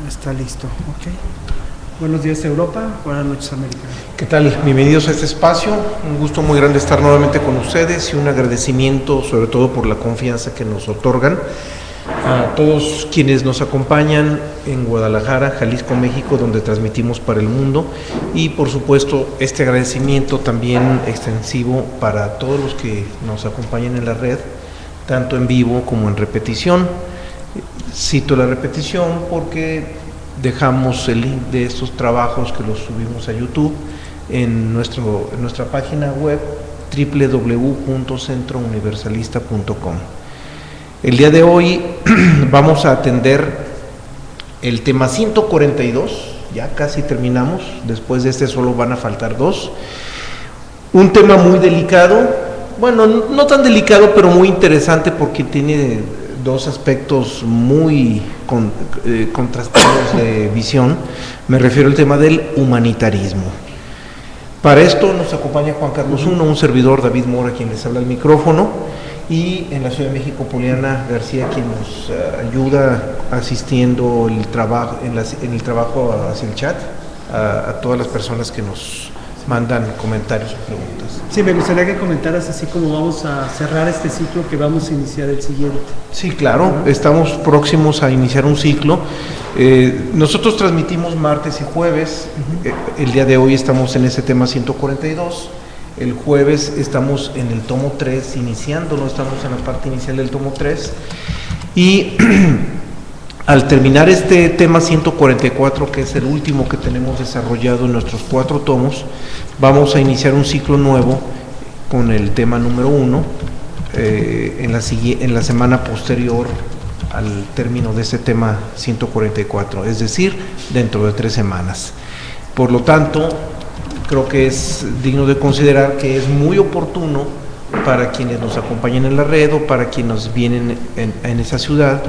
Está listo, ok. Buenos días Europa, buenas noches América. ¿Qué tal? Bienvenidos a este espacio. Un gusto muy grande estar nuevamente con ustedes y un agradecimiento sobre todo por la confianza que nos otorgan a todos quienes nos acompañan en Guadalajara, Jalisco, México, donde transmitimos para el mundo, y por supuesto este agradecimiento también extensivo para todos los que nos acompañan en la red, tanto en vivo como en repetición. Cito la repetición porque dejamos el link de estos trabajos que los subimos a YouTube en nuestra página web www.centrouniversalista.com. El día de hoy vamos a atender el tema 142, ya casi terminamos, después de este solo van a faltar dos. Un tema muy delicado, bueno, no tan delicado, pero muy interesante porque tiene dos aspectos muy contrastados de visión. Me refiero al tema del humanitarismo. Para esto nos acompaña Juan Carlos I, un servidor, David Mora, quien les habla al micrófono, y en la Ciudad de México, Poliana García, quien nos ayuda asistiendo en el trabajo hacia el chat, a todas las personas que nos mandan comentarios o preguntas. Sí, me gustaría que comentaras así como vamos a cerrar este ciclo que vamos a iniciar el siguiente. Sí, claro, estamos próximos a iniciar un ciclo. Nosotros transmitimos martes y jueves. El día de hoy estamos en ese tema 142. El jueves estamos en el tomo 3, iniciándolo, estamos en la parte inicial del tomo 3. Y al terminar este tema 144, que es el último que tenemos desarrollado en nuestros 4 tomos, vamos a iniciar un ciclo nuevo con el tema número 1 en la semana posterior al término de este tema 144, es decir, dentro de 3 semanas. Por lo tanto, creo que es digno de considerar que es muy oportuno para quienes nos acompañan en la red o para quienes nos vienen en esa ciudad,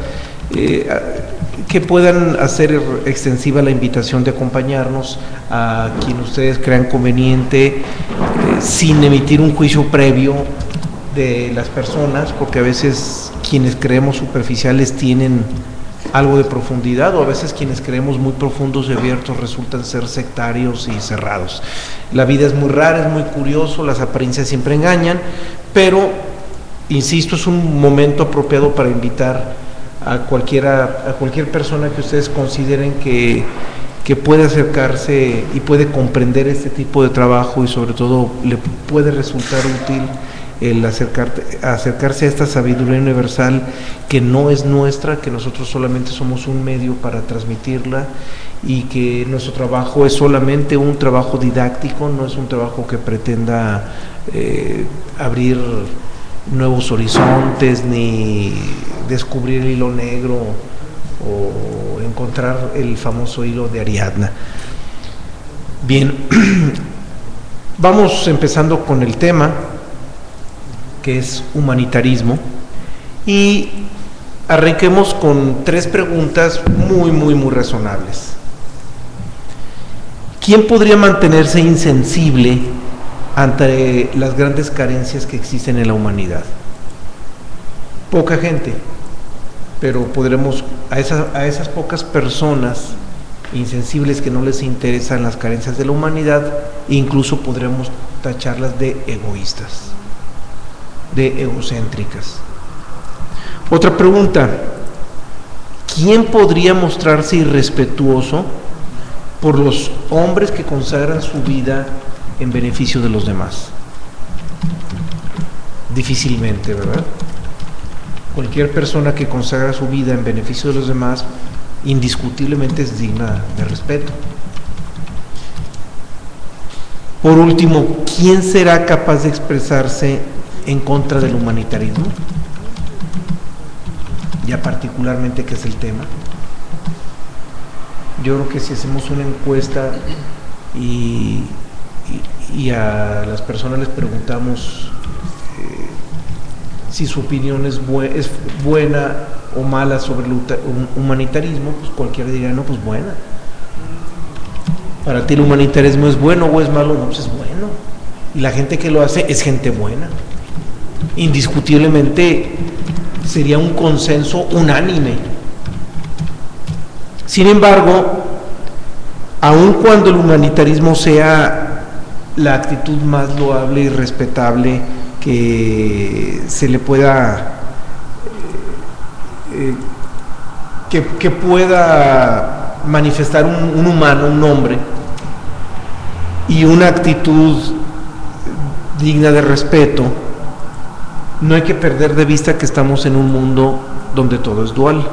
que puedan hacer extensiva la invitación de acompañarnos a quien ustedes crean conveniente, sin emitir un juicio previo de las personas, porque a veces quienes creemos superficiales tienen algo de profundidad, o a veces quienes creemos muy profundos y abiertos resultan ser sectarios y cerrados. La vida es muy rara, es muy curioso, las apariencias siempre engañan, pero insisto, es un momento apropiado para invitar a cualquier persona que ustedes consideren que puede acercarse y puede comprender este tipo de trabajo, y sobre todo le puede resultar útil el acercarse a esta sabiduría universal que no es nuestra, que nosotros solamente somos un medio para transmitirla, y que nuestro trabajo es solamente un trabajo didáctico, no es un trabajo que pretenda abrir nuevos horizontes ni descubrir el hilo negro o encontrar el famoso hilo de Ariadna. Bien, vamos empezando con el tema, que es humanitarismo, y arranquemos con 3 preguntas muy razonables. ¿Quién podría mantenerse insensible ante las grandes carencias que existen en la humanidad? Poca gente, pero podremos, a esas pocas personas insensibles que no les interesan las carencias de la humanidad, incluso podremos tacharlas de egoístas, de egocéntricas. Otra pregunta: ¿quién podría mostrarse irrespetuoso por los hombres que consagran su vida en beneficio de los demás? Difícilmente, ¿verdad? Cualquier persona que consagra su vida en beneficio de los demás indiscutiblemente es digna de respeto. Por último, ¿quién será capaz de expresarse en contra del humanitarismo? Ya particularmente, ¿qué es el tema? Yo creo que si hacemos una encuesta y a las personas les preguntamos si su opinión es buena o mala sobre el humanitarismo, pues cualquiera diría, no, pues buena. Para ti el humanitarismo es bueno o es malo, no, pues es bueno. Y la gente que lo hace es gente buena. Indiscutiblemente sería un consenso unánime. Sin embargo, aun cuando el humanitarismo sea la actitud más loable y respetable que se le pueda, que pueda manifestar un humano, un hombre, y una actitud digna de respeto, no hay que perder de vista que estamos en un mundo donde todo es dual.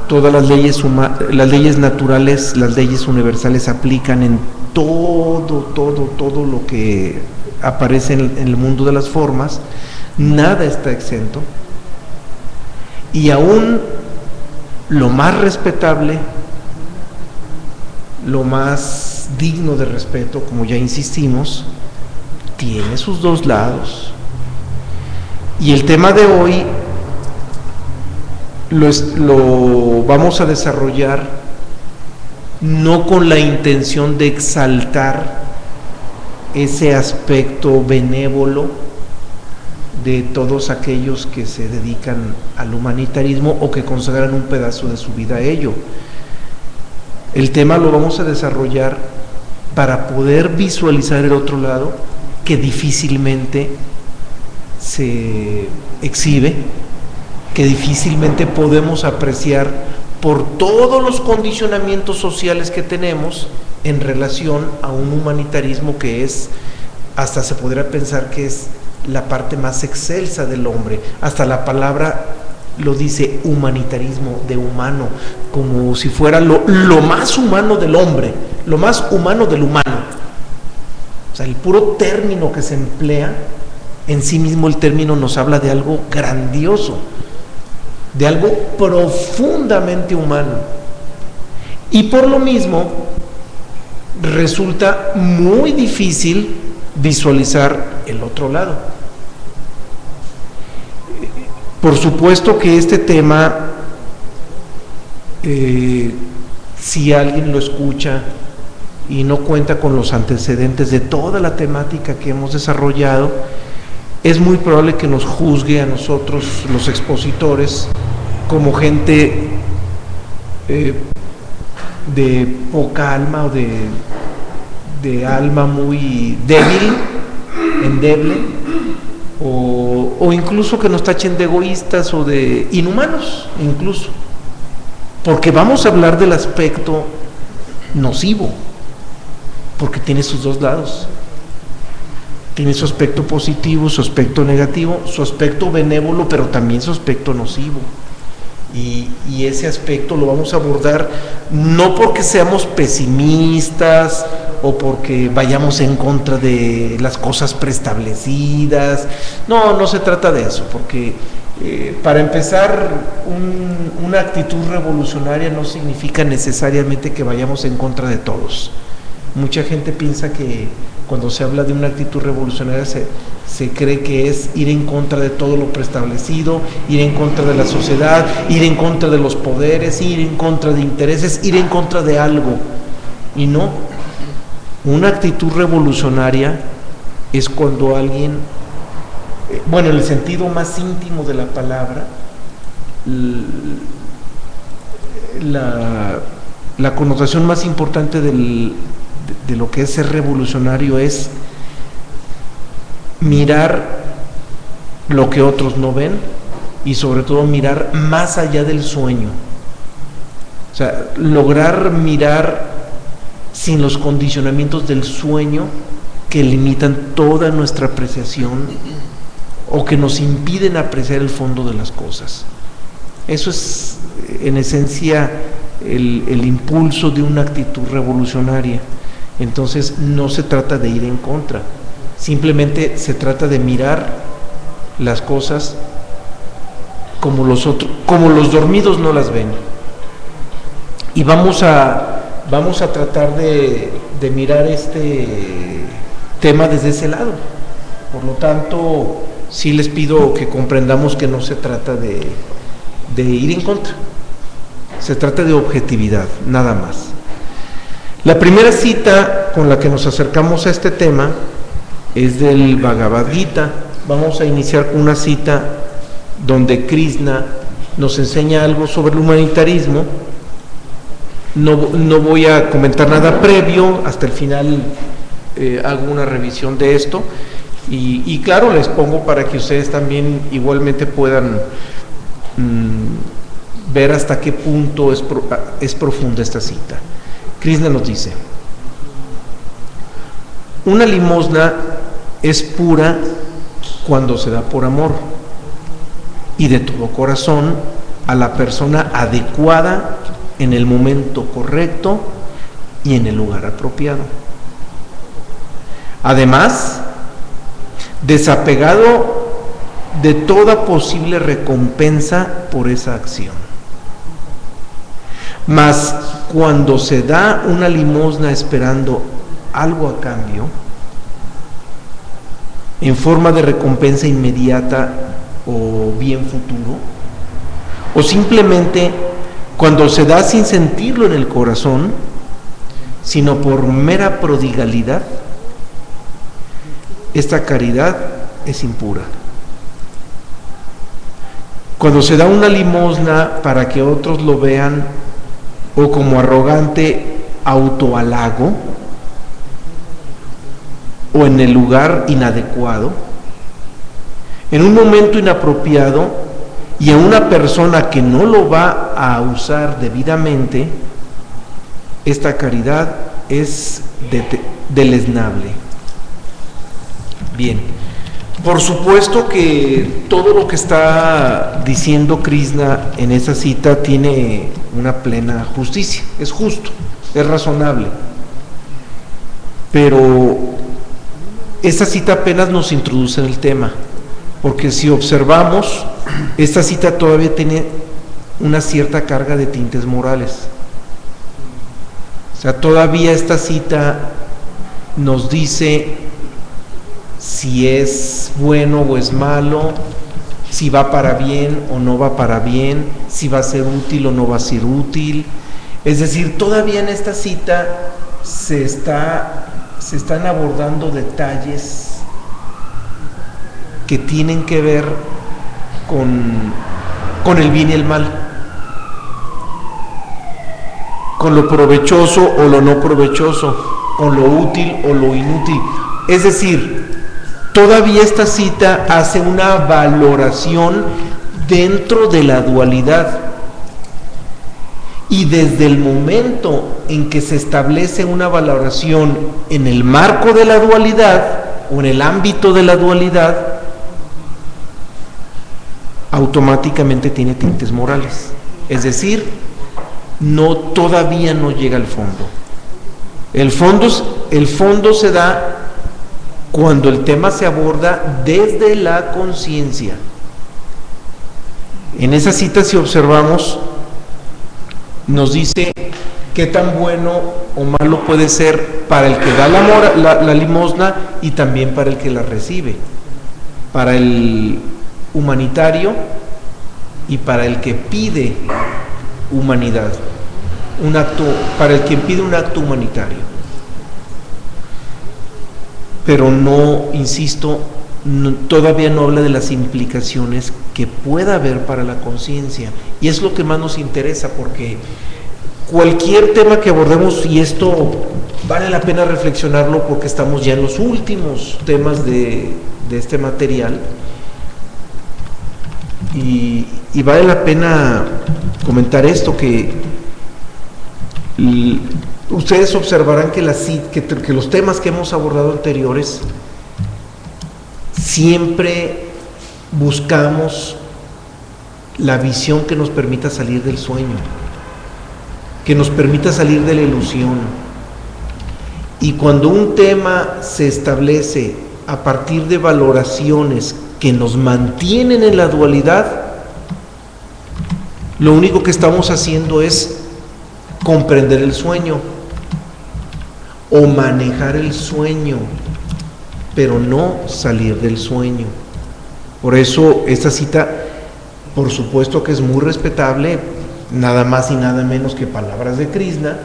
Todas las leyes naturales, las leyes universales aplican en todo lo que aparece en el mundo de las formas. Nada está exento. Y aún lo más respetable, lo más digno de respeto, como ya insistimos, tiene sus dos lados. Y el tema de hoy lo vamos a desarrollar no con la intención de exaltar ese aspecto benévolo de todos aquellos que se dedican al humanitarismo o que consagran un pedazo de su vida a ello. El tema lo vamos a desarrollar para poder visualizar el otro lado, que difícilmente se exhibe, que difícilmente podemos apreciar por todos los condicionamientos sociales que tenemos en relación a un humanitarismo que es, hasta se podría pensar que es la parte más excelsa del hombre. Hasta la palabra lo dice, humanitarismo, de humano, como si fuera lo más humano del hombre, lo más humano del humano. O sea, el puro término que se emplea, en sí mismo el término nos habla de algo grandioso, de algo profundamente humano. Y por lo mismo resulta muy difícil visualizar el otro lado. Por supuesto que este tema, si alguien lo escucha y no cuenta con los antecedentes de toda la temática que hemos desarrollado, es muy probable que nos juzgue a nosotros, los expositores, como gente de poca alma o de alma muy débil, endeble, o incluso que nos tachen de egoístas o de inhumanos, incluso, porque vamos a hablar del aspecto nocivo, porque tiene sus dos lados. Tiene su aspecto positivo, su aspecto negativo, su aspecto benévolo, pero también su aspecto nocivo. Y ese aspecto lo vamos a abordar no porque seamos pesimistas o porque vayamos en contra de las cosas preestablecidas. No se trata de eso, porque para empezar, una actitud revolucionaria no significa necesariamente que vayamos en contra de todos. Mucha gente piensa que cuando se habla de una actitud revolucionaria se cree que es ir en contra de todo lo preestablecido, ir en contra de la sociedad, ir en contra de los poderes, ir en contra de intereses, ir en contra de algo. Y no, una actitud revolucionaria es cuando alguien, en el sentido más íntimo de la palabra, la connotación más importante de lo que es ser revolucionario es mirar lo que otros no ven y sobre todo mirar más allá del sueño. O sea, lograr mirar sin los condicionamientos del sueño que limitan toda nuestra apreciación o que nos impiden apreciar el fondo de las cosas. Eso es, en esencia, el impulso de una actitud revolucionaria. Entonces no se trata de ir en contra, simplemente se trata de mirar las cosas como los dormidos no las ven. Y vamos a tratar de mirar este tema desde ese lado. Por lo tanto, sí les pido que comprendamos que no se trata de ir en contra, se trata de objetividad, nada más. La primera cita con la que nos acercamos a este tema es del Bhagavad Gita. Vamos a iniciar con una cita donde Krishna nos enseña algo sobre el humanitarismo No voy a comentar nada previo, hasta el final hago una revisión de esto y claro, les pongo para que ustedes también igualmente puedan ver hasta qué punto es profunda esta cita. Krishna nos dice: una limosna es pura cuando se da por amor y de todo corazón a la persona adecuada en el momento correcto y en el lugar apropiado. Además, desapegado de toda posible recompensa por esa acción. Mas cuando se da una limosna esperando algo a cambio, en forma de recompensa inmediata o bien futuro, o simplemente cuando se da sin sentirlo en el corazón, sino por mera prodigalidad, esta caridad es impura. Cuando se da una limosna para que otros lo vean, o como arrogante autohalago, o en el lugar inadecuado, en un momento inapropiado, y a una persona que no lo va a usar debidamente, esta caridad es deleznable. Bien, por supuesto que todo lo que está diciendo Krishna en esa cita tiene una plena justicia, es justo, es razonable, pero esta cita apenas nos introduce en el tema, porque si observamos, esta cita todavía tiene una cierta carga de tintes morales. O sea, todavía esta cita nos dice si es bueno o es malo, si va para bien o no va para bien, si va a ser útil o no va a ser útil. Es decir, todavía en esta cita se están abordando detalles que tienen que ver con el bien y el mal, con lo provechoso o lo no provechoso, con lo útil o lo inútil. Es decir, todavía esta cita hace una valoración dentro de la dualidad, y desde el momento en que se establece una valoración en el marco de la dualidad o en el ámbito de la dualidad, automáticamente tiene tintes morales. Es decir, todavía no llega al fondo. El fondo se da cuando el tema se aborda desde la conciencia. En esa cita, si observamos, nos dice qué tan bueno o malo puede ser para el que da la limosna y también para el que la recibe, para el humanitario y para el que pide humanidad, para el que pide un acto humanitario. Pero no, insisto, todavía no habla de las implicaciones que pueda haber para la conciencia, y es lo que más nos interesa, porque cualquier tema que abordemos, y esto vale la pena reflexionarlo porque estamos ya en los últimos temas de este material, y vale la pena comentar esto, que ustedes observarán que los temas que hemos abordado anteriores siempre buscamos la visión que nos permita salir del sueño, que nos permita salir de la ilusión. Y cuando un tema se establece a partir de valoraciones que nos mantienen en la dualidad, lo único que estamos haciendo es comprender el sueño o manejar el sueño, pero no salir del sueño. Por eso esta cita, por supuesto que es muy respetable, nada más y nada menos que palabras de Krishna,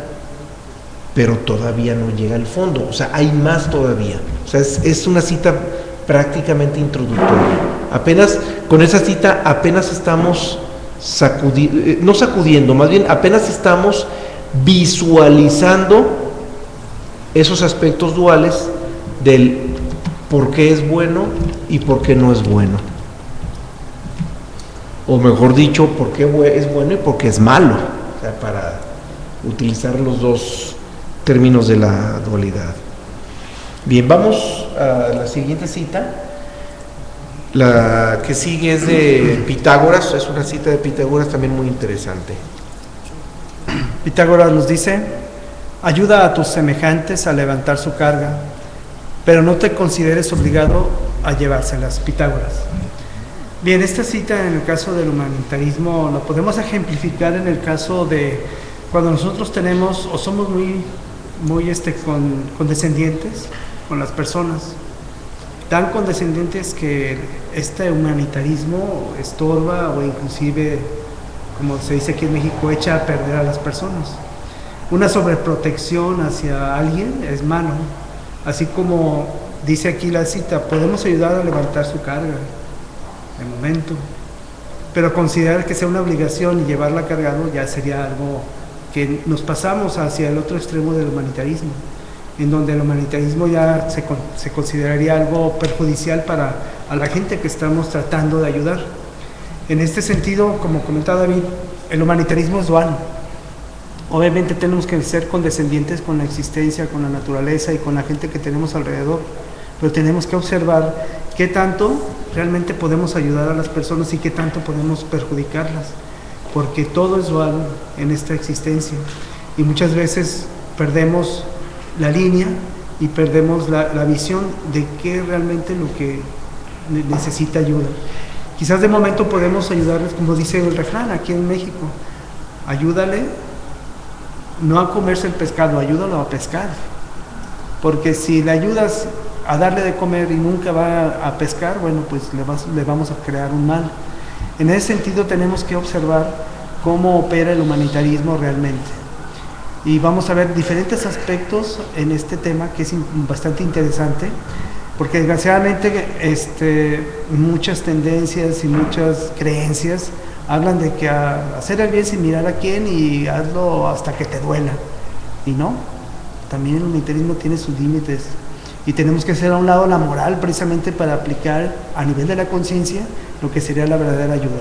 pero todavía no llega al fondo. O sea, hay más todavía. O sea, es una cita prácticamente introductoria. Apenas con esa cita apenas estamos no sacudiendo, más bien apenas estamos visualizando esos aspectos duales del por qué es bueno y por qué no es bueno. O mejor dicho, por qué es bueno y por qué es malo. O sea, para utilizar los dos términos de la dualidad. Bien, vamos a la siguiente cita. La que sigue es de Pitágoras, es una cita de Pitágoras también muy interesante. Pitágoras nos dice: ayuda a tus semejantes a levantar su carga, pero no te consideres obligado a llevárselas. Pitágoras. Bien, esta cita en el caso del humanitarismo la podemos ejemplificar en el caso de cuando nosotros tenemos o somos muy condescendientes con las personas, tan condescendientes que este humanitarismo estorba o inclusive, como se dice aquí en México, echa a perder a las personas. Una sobreprotección hacia alguien es malo, así como dice aquí la cita, podemos ayudar a levantar su carga de momento, pero considerar que sea una obligación y llevarla cargado ya sería algo que nos pasamos hacia el otro extremo del humanitarismo, en donde el humanitarismo ya se consideraría algo perjudicial para a la gente que estamos tratando de ayudar. En este sentido, como comentaba David, el humanitarismo es dual. Obviamente tenemos que ser condescendientes con la existencia, con la naturaleza y con la gente que tenemos alrededor, pero tenemos que observar qué tanto realmente podemos ayudar a las personas y qué tanto podemos perjudicarlas, porque todo es dual en esta existencia y muchas veces perdemos la línea y perdemos la visión de qué realmente lo que necesita ayuda. Quizás de momento podemos ayudarles, como dice el refrán aquí en México, ayúdale no a comerse el pescado, ayúdalo a pescar, porque si le ayudas a darle de comer y nunca va a pescar, bueno, pues le vamos a crear un mal. En ese sentido tenemos que observar cómo opera el humanitarismo realmente. Y vamos a ver diferentes aspectos en este tema que es bastante interesante, porque desgraciadamente muchas tendencias y muchas creencias hablan de que hacer el bien sin mirar a quién y hazlo hasta que te duela. Y no, también el humanitarismo tiene sus límites. Y tenemos que hacer a un lado la moral precisamente para aplicar a nivel de la conciencia lo que sería la verdadera ayuda.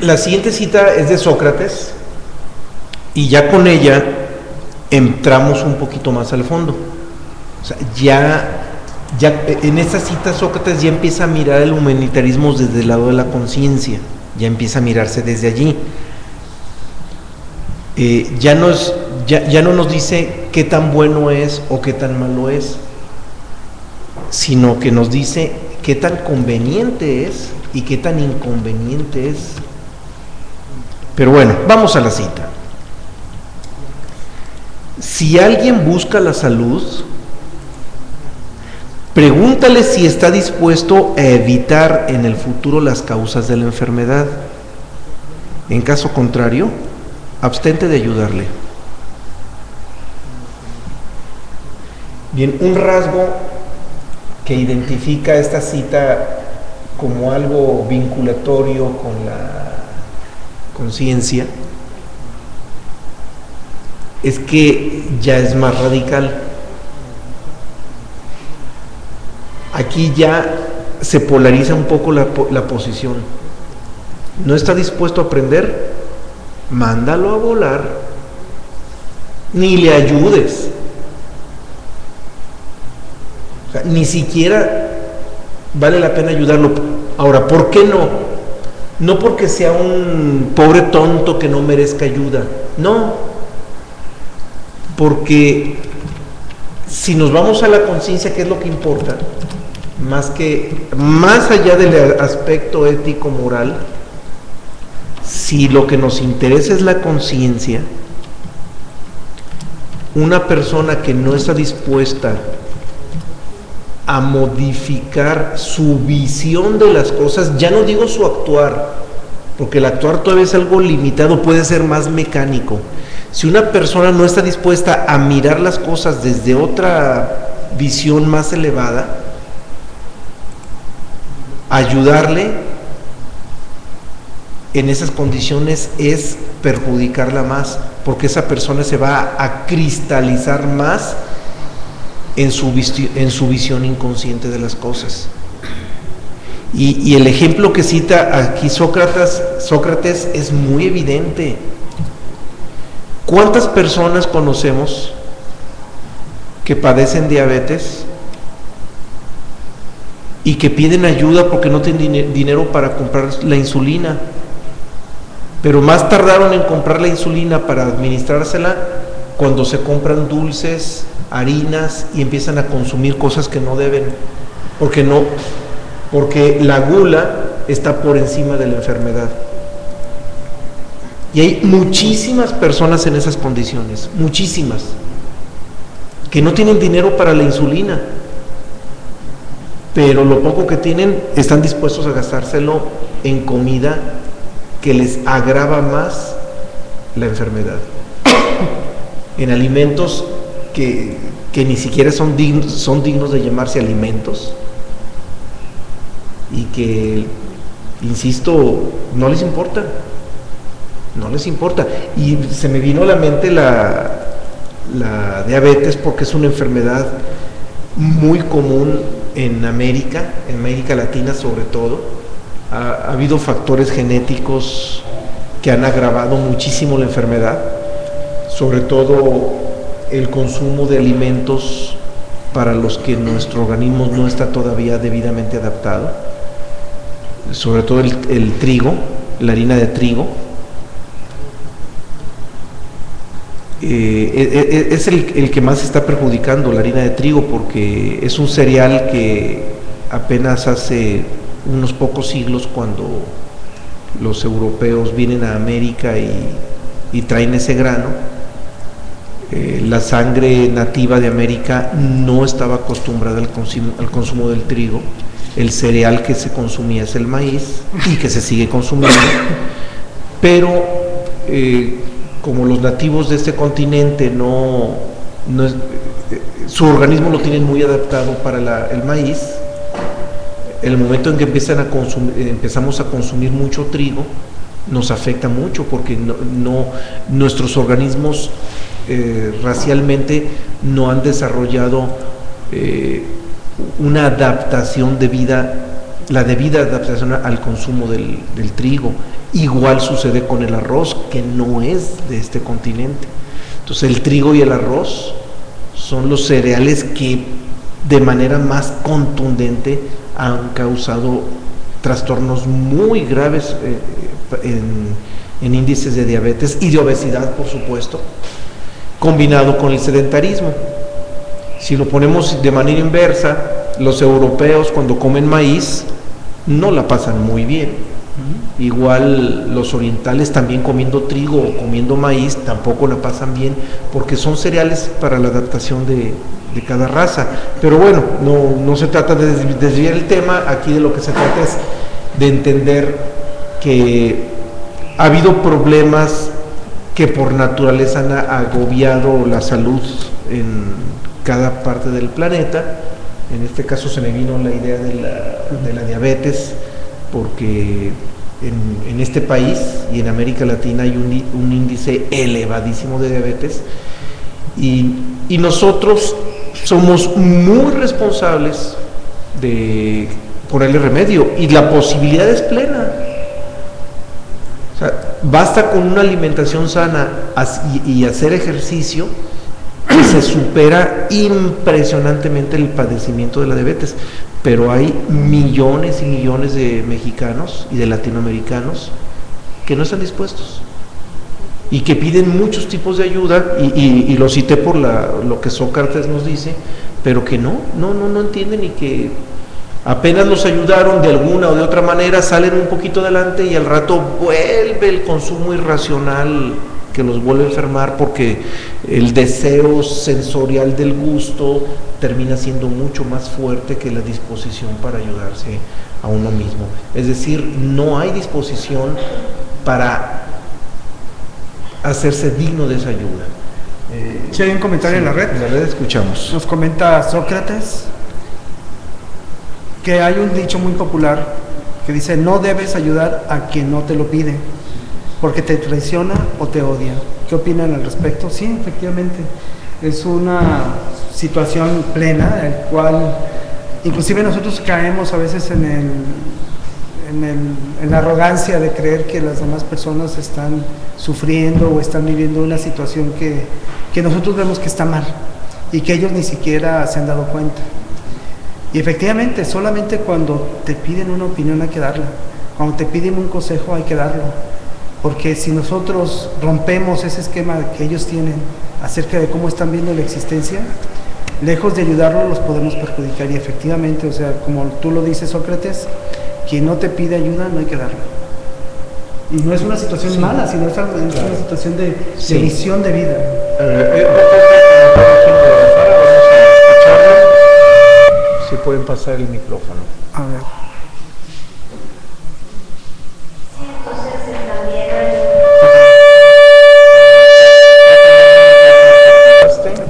La siguiente cita es de Sócrates y ya con ella entramos un poquito más al fondo. O sea, ya en esta cita Sócrates ya empieza a mirar el humanitarismo desde el lado de la conciencia, ya empieza a mirarse desde allí. Ya no nos dice qué tan bueno es o qué tan malo es, sino que nos dice qué tan conveniente es y qué tan inconveniente es. Pero bueno, vamos a la cita. Si alguien busca la salud, pregúntale si está dispuesto a evitar en el futuro las causas de la enfermedad. En caso contrario, abstente de ayudarle. Bien, un rasgo que identifica esta cita como algo vinculatorio con la conciencia es que ya es más radical. Aquí ya se polariza un poco la posición. ¿No está dispuesto a aprender? Mándalo a volar, ni le ayudes. O sea, ni siquiera vale la pena ayudarlo. Ahora, ¿por qué no? No porque sea un pobre tonto que no merezca ayuda, no, porque si nos vamos a la conciencia, ¿qué es lo que importa? Más allá del aspecto ético moral, si lo que nos interesa es la conciencia, una persona que no está dispuesta a modificar su visión de las cosas, ya no digo su actuar, porque el actuar todavía es algo limitado, puede ser más mecánico. Si una persona no está dispuesta a mirar las cosas desde otra visión más elevada, ayudarle en esas condiciones es perjudicarla más, porque esa persona se va a cristalizar más en su visión inconsciente de las cosas. Y el ejemplo que cita aquí Sócrates es muy evidente. ¿Cuántas personas conocemos que padecen diabetes y que piden ayuda porque no tienen dinero para comprar la insulina? Pero más tardaron en comprar la insulina para administrársela cuando se compran dulces, harinas y empiezan a consumir cosas que no deben, porque la gula está por encima de la enfermedad. Y hay muchísimas personas en esas condiciones, muchísimas, que no tienen dinero para la insulina, pero lo poco que tienen están dispuestos a gastárselo en comida que les agrava más la enfermedad, en alimentos que ni siquiera son dignos de llamarse alimentos, y que, insisto, no les importa. Y se me vino a la mente la diabetes, porque es una enfermedad muy común en América Latina sobre todo. Ha habido factores genéticos que han agravado muchísimo la enfermedad, sobre todo el consumo de alimentos para los que nuestro organismo no está todavía debidamente adaptado, sobre todo el trigo, la harina de trigo. Es el que más está perjudicando, la harina de trigo, porque es un cereal que apenas hace unos pocos siglos, cuando los europeos vienen a América y traen ese grano, la sangre nativa de América no estaba acostumbrada al consumo del trigo. El cereal que se consumía es el maíz, y que se sigue consumiendo, pero como los nativos de este continente su organismo lo tienen muy adaptado para el maíz, en el momento en que empezamos a consumir mucho trigo, nos afecta mucho, porque nuestros organismos racialmente no han desarrollado una adaptación la debida adaptación al consumo del trigo. Igual sucede con el arroz, que no es de este continente. Entonces el trigo y el arroz son los cereales que de manera más contundente han causado trastornos muy graves en índices de diabetes y de obesidad, por supuesto, combinado con el sedentarismo. Si lo ponemos de manera inversa, los europeos, cuando comen maíz, no la pasan muy bien. Igual los orientales, también comiendo trigo o comiendo maíz, tampoco la pasan bien, porque son cereales para la adaptación de cada raza. Pero bueno, no se trata de desviar el tema. Aquí de lo que se trata es de entender que ha habido problemas que por naturaleza han agobiado la salud en cada parte del planeta. En este caso se me vino la idea de la diabetes, porque en este país y en América Latina hay un índice elevadísimo de diabetes, y nosotros somos muy responsables de ponerle remedio, y la posibilidad es plena. O sea, basta con una alimentación sana y hacer ejercicio, y se supera impresionantemente el padecimiento de la diabetes. Pero hay millones y millones de mexicanos y de latinoamericanos que no están dispuestos, y que piden muchos tipos de ayuda, y lo cité por lo que Sócrates nos dice, pero que no entienden, y que apenas los ayudaron de alguna o de otra manera, salen un poquito adelante, y al rato vuelve el consumo irracional que los vuelve a enfermar, porque el deseo sensorial del gusto termina siendo mucho más fuerte que la disposición para ayudarse a uno mismo. Es decir, no hay disposición para hacerse digno de esa ayuda. Si hay un comentario en la red. En la red escuchamos. Nos comenta Sócrates que hay un dicho muy popular que dice, no debes ayudar a quien no te lo pide, porque te traiciona o te odia. ¿Qué opinan al respecto? Sí, efectivamente, es una situación plena, en la cual inclusive nosotros caemos a veces en la arrogancia de creer que las demás personas están sufriendo o están viviendo una situación que nosotros vemos que está mal y que ellos ni siquiera se han dado cuenta. Y efectivamente, solamente cuando te piden una opinión hay que darla, cuando te piden un consejo hay que darlo, porque si nosotros rompemos ese esquema que ellos tienen acerca de cómo están viendo la existencia, lejos de ayudarlos los podemos perjudicar. Y efectivamente, o sea, como tú lo dices, Sócrates, quien no te pide ayuda no hay que darla. Y no es una situación mala, sino es una situación de visión de vida. Si pueden pasar el micrófono. A ver.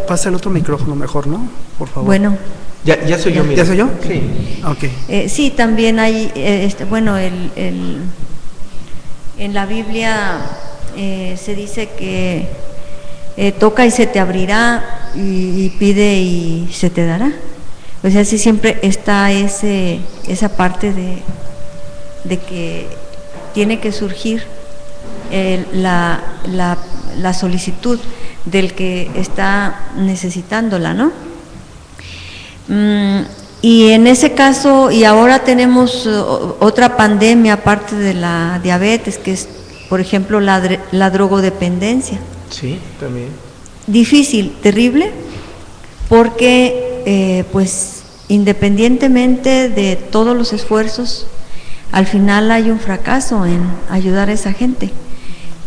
Pasa el otro micrófono mejor, ¿no? Por favor. Bueno. Ya soy yo. ¿Ya soy yo? Sí. Okay. Sí, también hay, en la Biblia se dice que toca y se te abrirá, y pide y se te dará. O sea, sí siempre está esa parte de que tiene que surgir la solicitud del que está necesitándola, ¿no? Y en ese caso, y ahora tenemos otra pandemia aparte de la diabetes, que es, por ejemplo, la drogodependencia. Sí, también. Difícil, terrible, porque pues independientemente de todos los esfuerzos, al final hay un fracaso en ayudar a esa gente,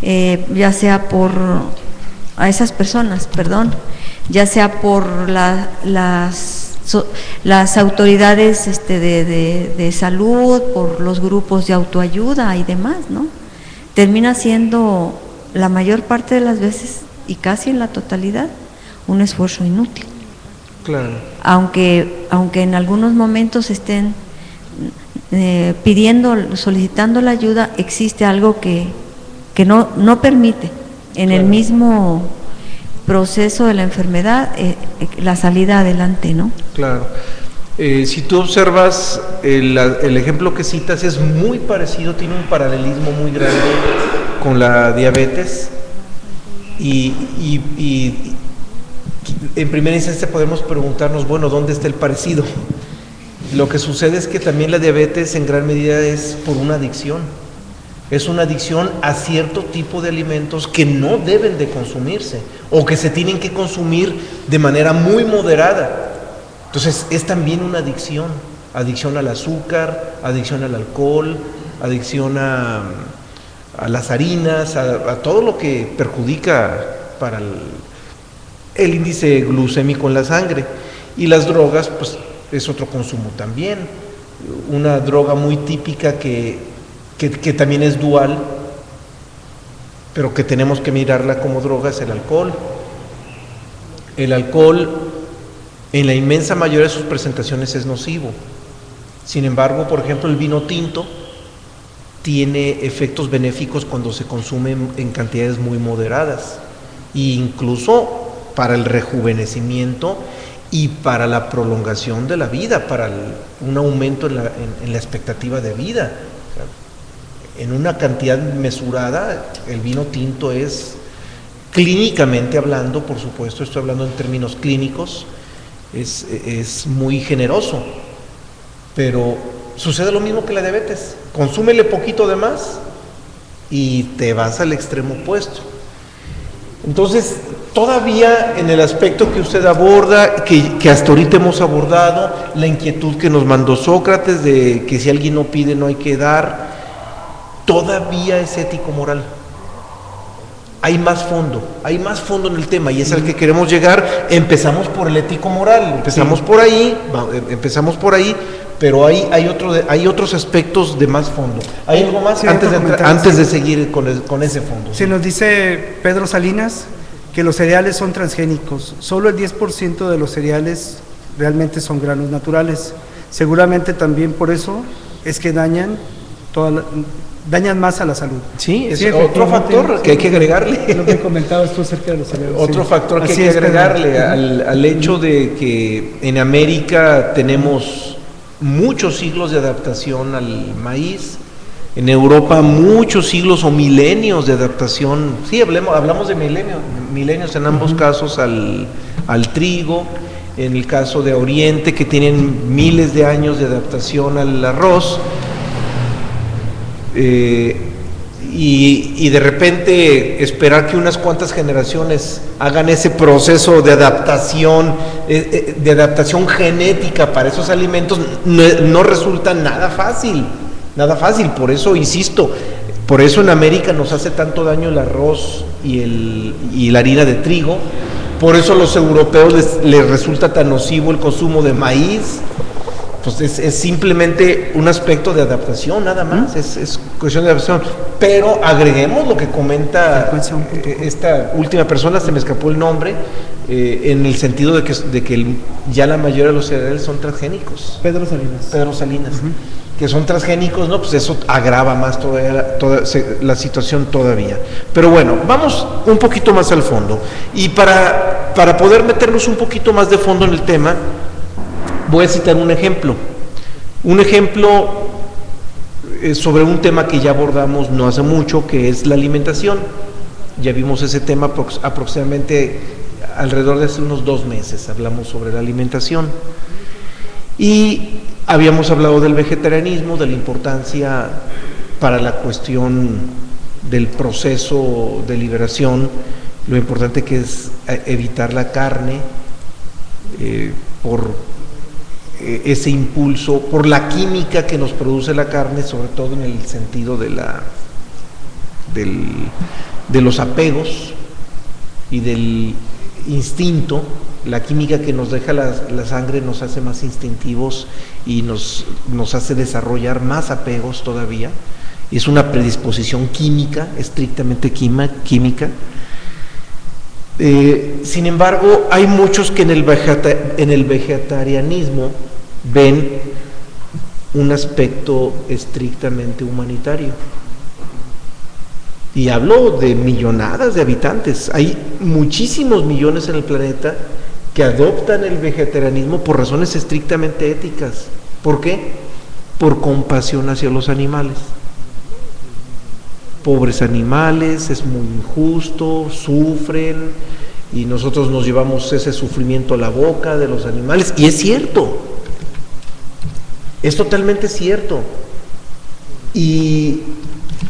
ya sea a esas personas, ya sea por las autoridades de salud, por los grupos de autoayuda y demás, ¿no? Termina siendo la mayor parte de las veces, y casi en la totalidad, un esfuerzo inútil. Claro. Aunque en algunos momentos estén solicitando la ayuda, existe algo que no permite en el mismo proceso de la enfermedad la salida adelante, ¿no? Claro. Si tú observas el ejemplo que citas es muy parecido, tiene un paralelismo muy grande con la diabetes y en primera instancia podemos preguntarnos, bueno, ¿dónde está el parecido? Lo que sucede es que también la diabetes en gran medida es por una adicción. Es una adicción a cierto tipo de alimentos que no deben de consumirse o que se tienen que consumir de manera muy moderada. Entonces es también una adicción al azúcar, adicción al alcohol, adicción a las harinas, a todo lo que perjudica para el índice glucémico en la sangre. Y las drogas, pues es otro consumo también. Una droga muy típica que también es dual, pero que tenemos que mirarla como droga, es el alcohol. El alcohol, en la inmensa mayoría de sus presentaciones, es nocivo. Sin embargo, por ejemplo, el vino tinto tiene efectos benéficos cuando se consume en cantidades muy moderadas, e incluso para el rejuvenecimiento y para la prolongación de la vida, para un aumento en la expectativa de vida. En una cantidad mesurada, el vino tinto es, clínicamente hablando, por supuesto, estoy hablando en términos clínicos, es muy generoso, pero sucede lo mismo que la diabetes. Consúmele poquito de más y te vas al extremo opuesto. Entonces, todavía en el aspecto que usted aborda, que hasta ahorita hemos abordado, la inquietud que nos mandó Sócrates de que si alguien no pide no hay que dar, todavía es ético-moral. Hay más fondo en el tema y es al que queremos llegar. Empezamos por el ético-moral, empezamos por ahí, pero hay otros aspectos de más fondo. ¿Hay algo más antes de seguir con ese fondo? Se nos dice Pedro Salinas que los cereales son transgénicos. Solo el 10% de los cereales realmente son granos naturales. Seguramente también por eso es que dañan dañan más a la salud. Sí, es Sí, otro factor que hay que agregarle. Lo que comentabas tú acerca de los cereales. Otro sí. factor que Así hay que es, Pedro. agregarle al hecho de que en América tenemos muchos siglos de adaptación al maíz, en Europa muchos siglos o milenios de adaptación, sí, hablamos de milenios en ambos casos al trigo, en el caso de Oriente que tienen miles de años de adaptación al arroz, y de repente esperar que unas cuantas generaciones hagan ese proceso de adaptación genética para esos alimentos no resulta nada fácil, por eso insisto, por eso en América nos hace tanto daño el arroz y la harina de trigo, por eso a los europeos les resulta tan nocivo el consumo de maíz. Pues es simplemente un aspecto de adaptación, nada más, es cuestión de adaptación. Pero agreguemos lo que comenta esta última persona, se me escapó el nombre, en el sentido de que ya la mayoría de los cereales son transgénicos. Pedro Salinas. Que son transgénicos, ¿no? Pues eso agrava más todavía la situación todavía. Pero bueno, vamos un poquito más al fondo. Y para poder meternos un poquito más de fondo en el tema, voy a citar un ejemplo sobre un tema que ya abordamos no hace mucho, que es la alimentación. Ya vimos ese tema aproximadamente alrededor de hace unos 2 meses, hablamos sobre la alimentación. Y habíamos hablado del vegetarianismo, de la importancia para la cuestión del proceso de liberación, lo importante que es evitar la carne por ese impulso, por la química que nos produce la carne, sobre todo en el sentido de los apegos y del instinto. La química que nos deja la sangre nos hace más instintivos y nos hace desarrollar más apegos todavía. Es una predisposición química, estrictamente química. Sin embargo, hay muchos que en el vegetarianismo ven un aspecto estrictamente humanitario. Y hablo de millonadas de habitantes. Hay muchísimos millones en el planeta que adoptan el vegetarianismo por razones estrictamente éticas. ¿Por qué? Por compasión hacia los animales. Pobres animales, es muy injusto, sufren, y nosotros nos llevamos ese sufrimiento a la boca de los animales, y es cierto, es totalmente cierto. Y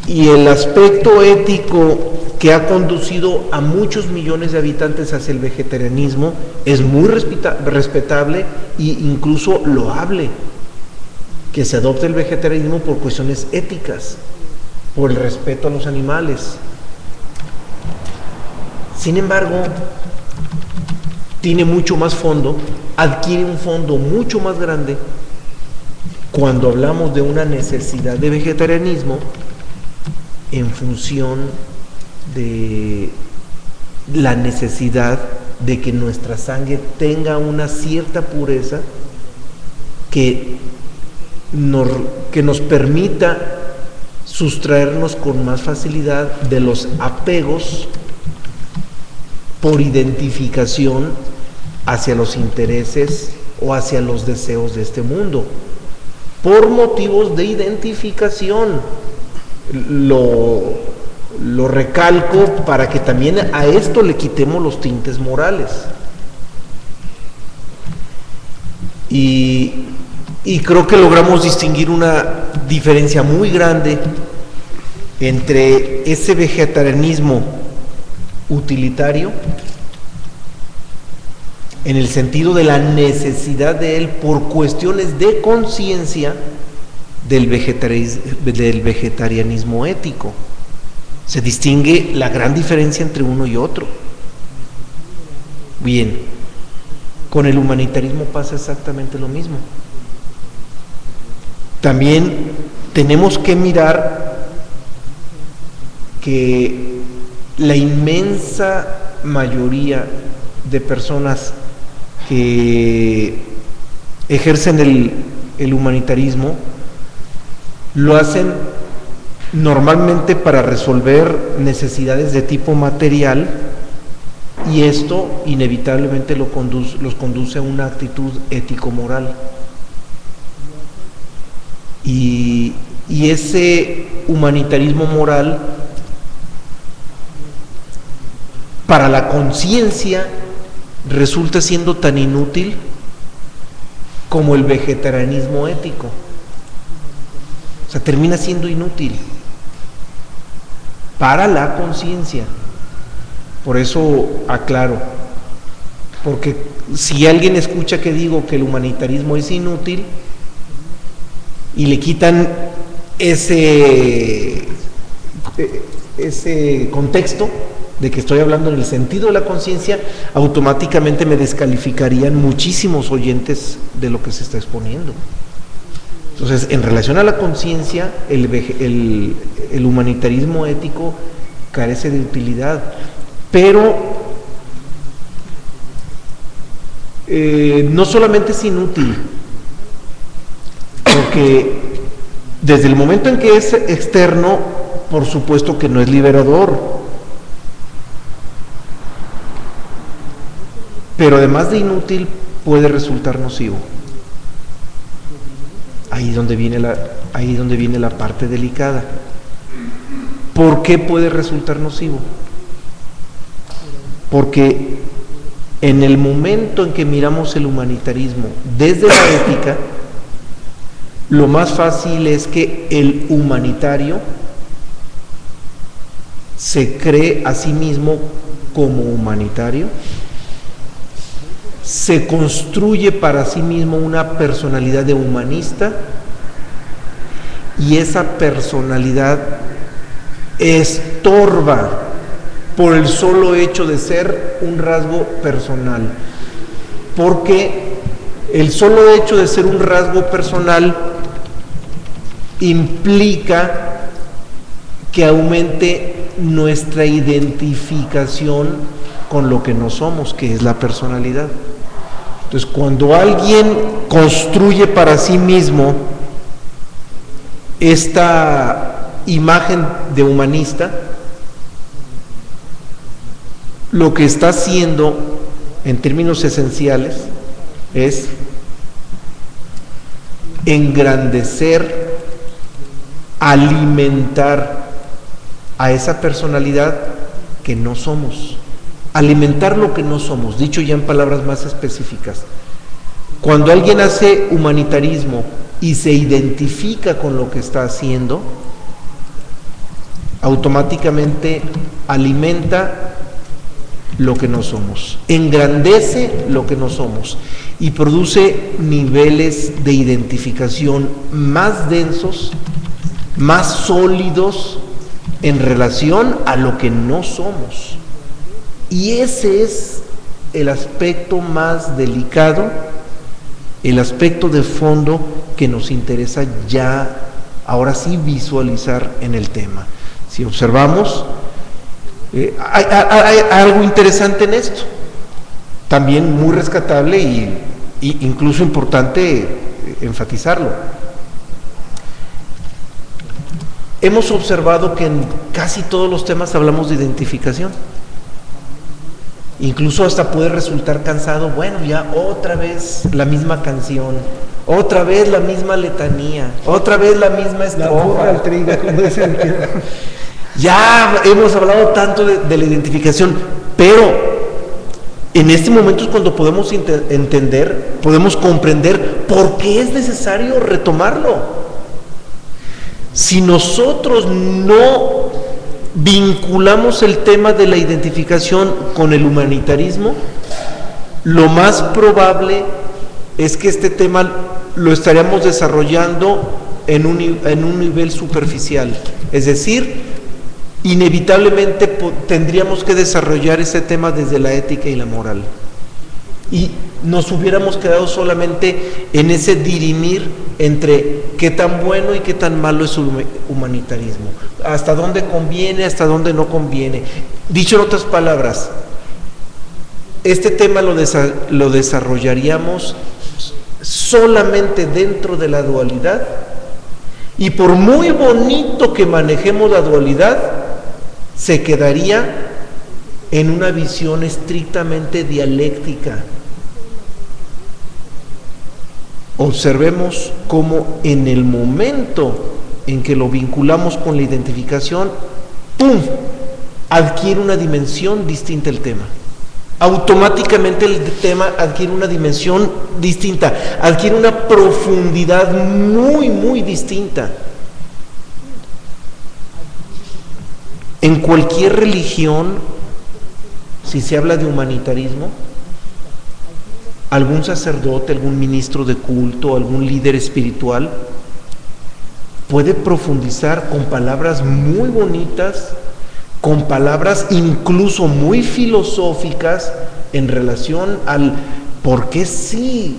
el aspecto ético que ha conducido a muchos millones de habitantes hacia el vegetarianismo es muy respetable e incluso loable, que se adopte el vegetarianismo por cuestiones éticas, por el respeto a los animales. Sin embargo, tiene mucho más fondo, adquiere un fondo mucho más grande cuando hablamos de una necesidad de vegetarianismo en función de la necesidad de que nuestra sangre tenga una cierta pureza que nos permita sustraernos con más facilidad de los apegos por identificación hacia los intereses o hacia los deseos de este mundo, por motivos de identificación. Lo recalco para que también a esto le quitemos los tintes morales. Y creo que logramos distinguir una diferencia muy grande entre ese vegetarianismo utilitario, en el sentido de la necesidad de él por cuestiones de conciencia, del vegetarianismo ético. Se distingue la gran diferencia entre uno y otro. Bien, con el humanitarismo pasa exactamente lo mismo. También tenemos que mirar que la inmensa mayoría de personas que ejercen el humanitarismo lo hacen normalmente para resolver necesidades de tipo material, y esto inevitablemente los conduce a una actitud ético-moral. Y ese humanitarismo moral para la conciencia resulta siendo tan inútil como el vegetarianismo ético. O sea, termina siendo inútil para la conciencia. Por eso aclaro, porque si alguien escucha que digo que el humanitarismo es inútil y le quitan ese contexto de que estoy hablando en el sentido de la conciencia, automáticamente me descalificarían muchísimos oyentes de lo que se está exponiendo. Entonces, en relación a la conciencia, el humanitarismo ético carece de utilidad, pero no solamente es inútil, porque desde el momento en que es externo, por supuesto que no es liberador, pero además de inútil puede resultar nocivo. Ahí es donde viene la parte delicada. ¿Por qué puede resultar nocivo? Porque en el momento en que miramos el humanitarismo desde la ética, lo más fácil es que el humanitario se cree a sí mismo como humanitario, se construye para sí mismo una personalidad de humanista, y esa personalidad estorba por el solo hecho de ser un rasgo personal, porque el solo hecho de ser un rasgo personal implica que aumente nuestra identificación con lo que no somos, que es la personalidad. Entonces, cuando alguien construye para sí mismo esta imagen de humanista, lo que está haciendo en términos esenciales es engrandecer, alimentar a esa personalidad que no somos. Alimentar lo que no somos, dicho ya en palabras más específicas. Cuando alguien hace humanitarismo y se identifica con lo que está haciendo, automáticamente alimenta lo que no somos, engrandece lo que no somos y produce niveles de identificación más densos, más sólidos en relación a lo que no somos. Y ese es el aspecto más delicado, el aspecto de fondo que nos interesa ya, ahora sí, visualizar en el tema. Si observamos, hay algo interesante en esto, también muy rescatable y incluso importante enfatizarlo. Hemos observado que en casi todos los temas hablamos de identificación. Incluso hasta puede resultar cansado, bueno, ya otra vez la misma canción, otra vez la misma letanía, otra vez la misma estrofa. Al trigo, como dicen. Ya hemos hablado tanto de la identificación, pero en este momento es cuando podemos entender, podemos comprender por qué es necesario retomarlo. Si nosotros no vinculamos el tema de la identificación con el humanitarismo, lo más probable es que este tema lo estaríamos desarrollando en un nivel superficial, es decir, inevitablemente tendríamos que desarrollar ese tema desde la ética y la moral, y nos hubiéramos quedado solamente en ese dirimir entre qué tan bueno y qué tan malo es el humanitarismo, hasta dónde conviene, hasta dónde no conviene. Dicho en otras palabras, este tema lo desarrollaríamos solamente dentro de la dualidad Y por muy bonito que manejemos la dualidad, se quedaría en una visión estrictamente dialéctica. Observemos cómo en el momento en que lo vinculamos con la identificación, ¡pum!, adquiere una dimensión distinta el tema. Automáticamente el tema adquiere una dimensión distinta, adquiere una profundidad muy, muy distinta. En cualquier religión, si se habla de humanitarismo, algún sacerdote, algún ministro de culto, algún líder espiritual puede profundizar con palabras muy bonitas, con palabras incluso muy filosóficas en relación al por qué sí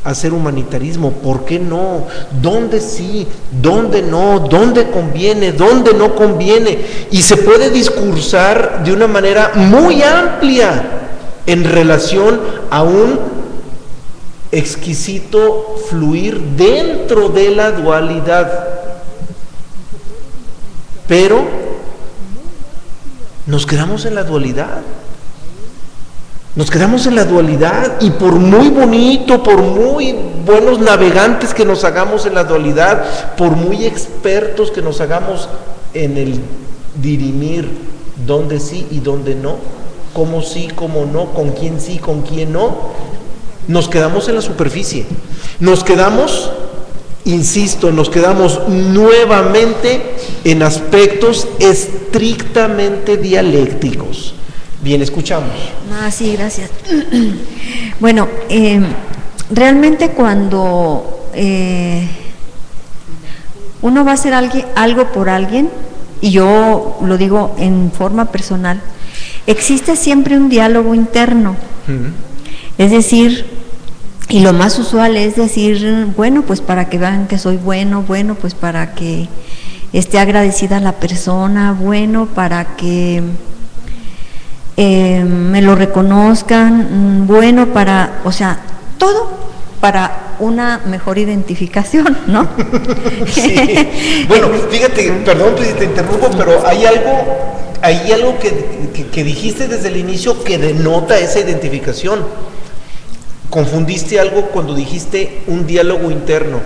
hacer humanitarismo, por qué no, dónde sí, dónde no, dónde conviene, dónde no conviene, y se puede discursar de una manera muy amplia en relación a un exquisito fluir dentro de la dualidad. Pero nos quedamos en la dualidad. Nos quedamos en la dualidad, y por muy bonito, por muy buenos navegantes que nos hagamos en la dualidad, por muy expertos que nos hagamos en el dirimir dónde sí y dónde no, cómo sí, cómo no, con quién sí, con quién no, nos quedamos en la superficie. Nos quedamos, insisto, nos quedamos nuevamente en aspectos estrictamente dialécticos. Bien, escuchamos. Ah, sí, gracias. Bueno, realmente cuando uno va a hacer algo por alguien, y yo lo digo en forma personal, existe siempre un diálogo interno. Es decir, y lo más usual es decir, bueno, pues para que vean que soy bueno, pues para que esté agradecida la persona, bueno, para que me lo reconozcan, bueno, para, o sea, todo para una mejor identificación, ¿no? Sí. Bueno, fíjate, perdón si te interrumpo, pero hay algo que dijiste desde el inicio que denota esa identificación. Confundiste algo cuando dijiste un diálogo interno.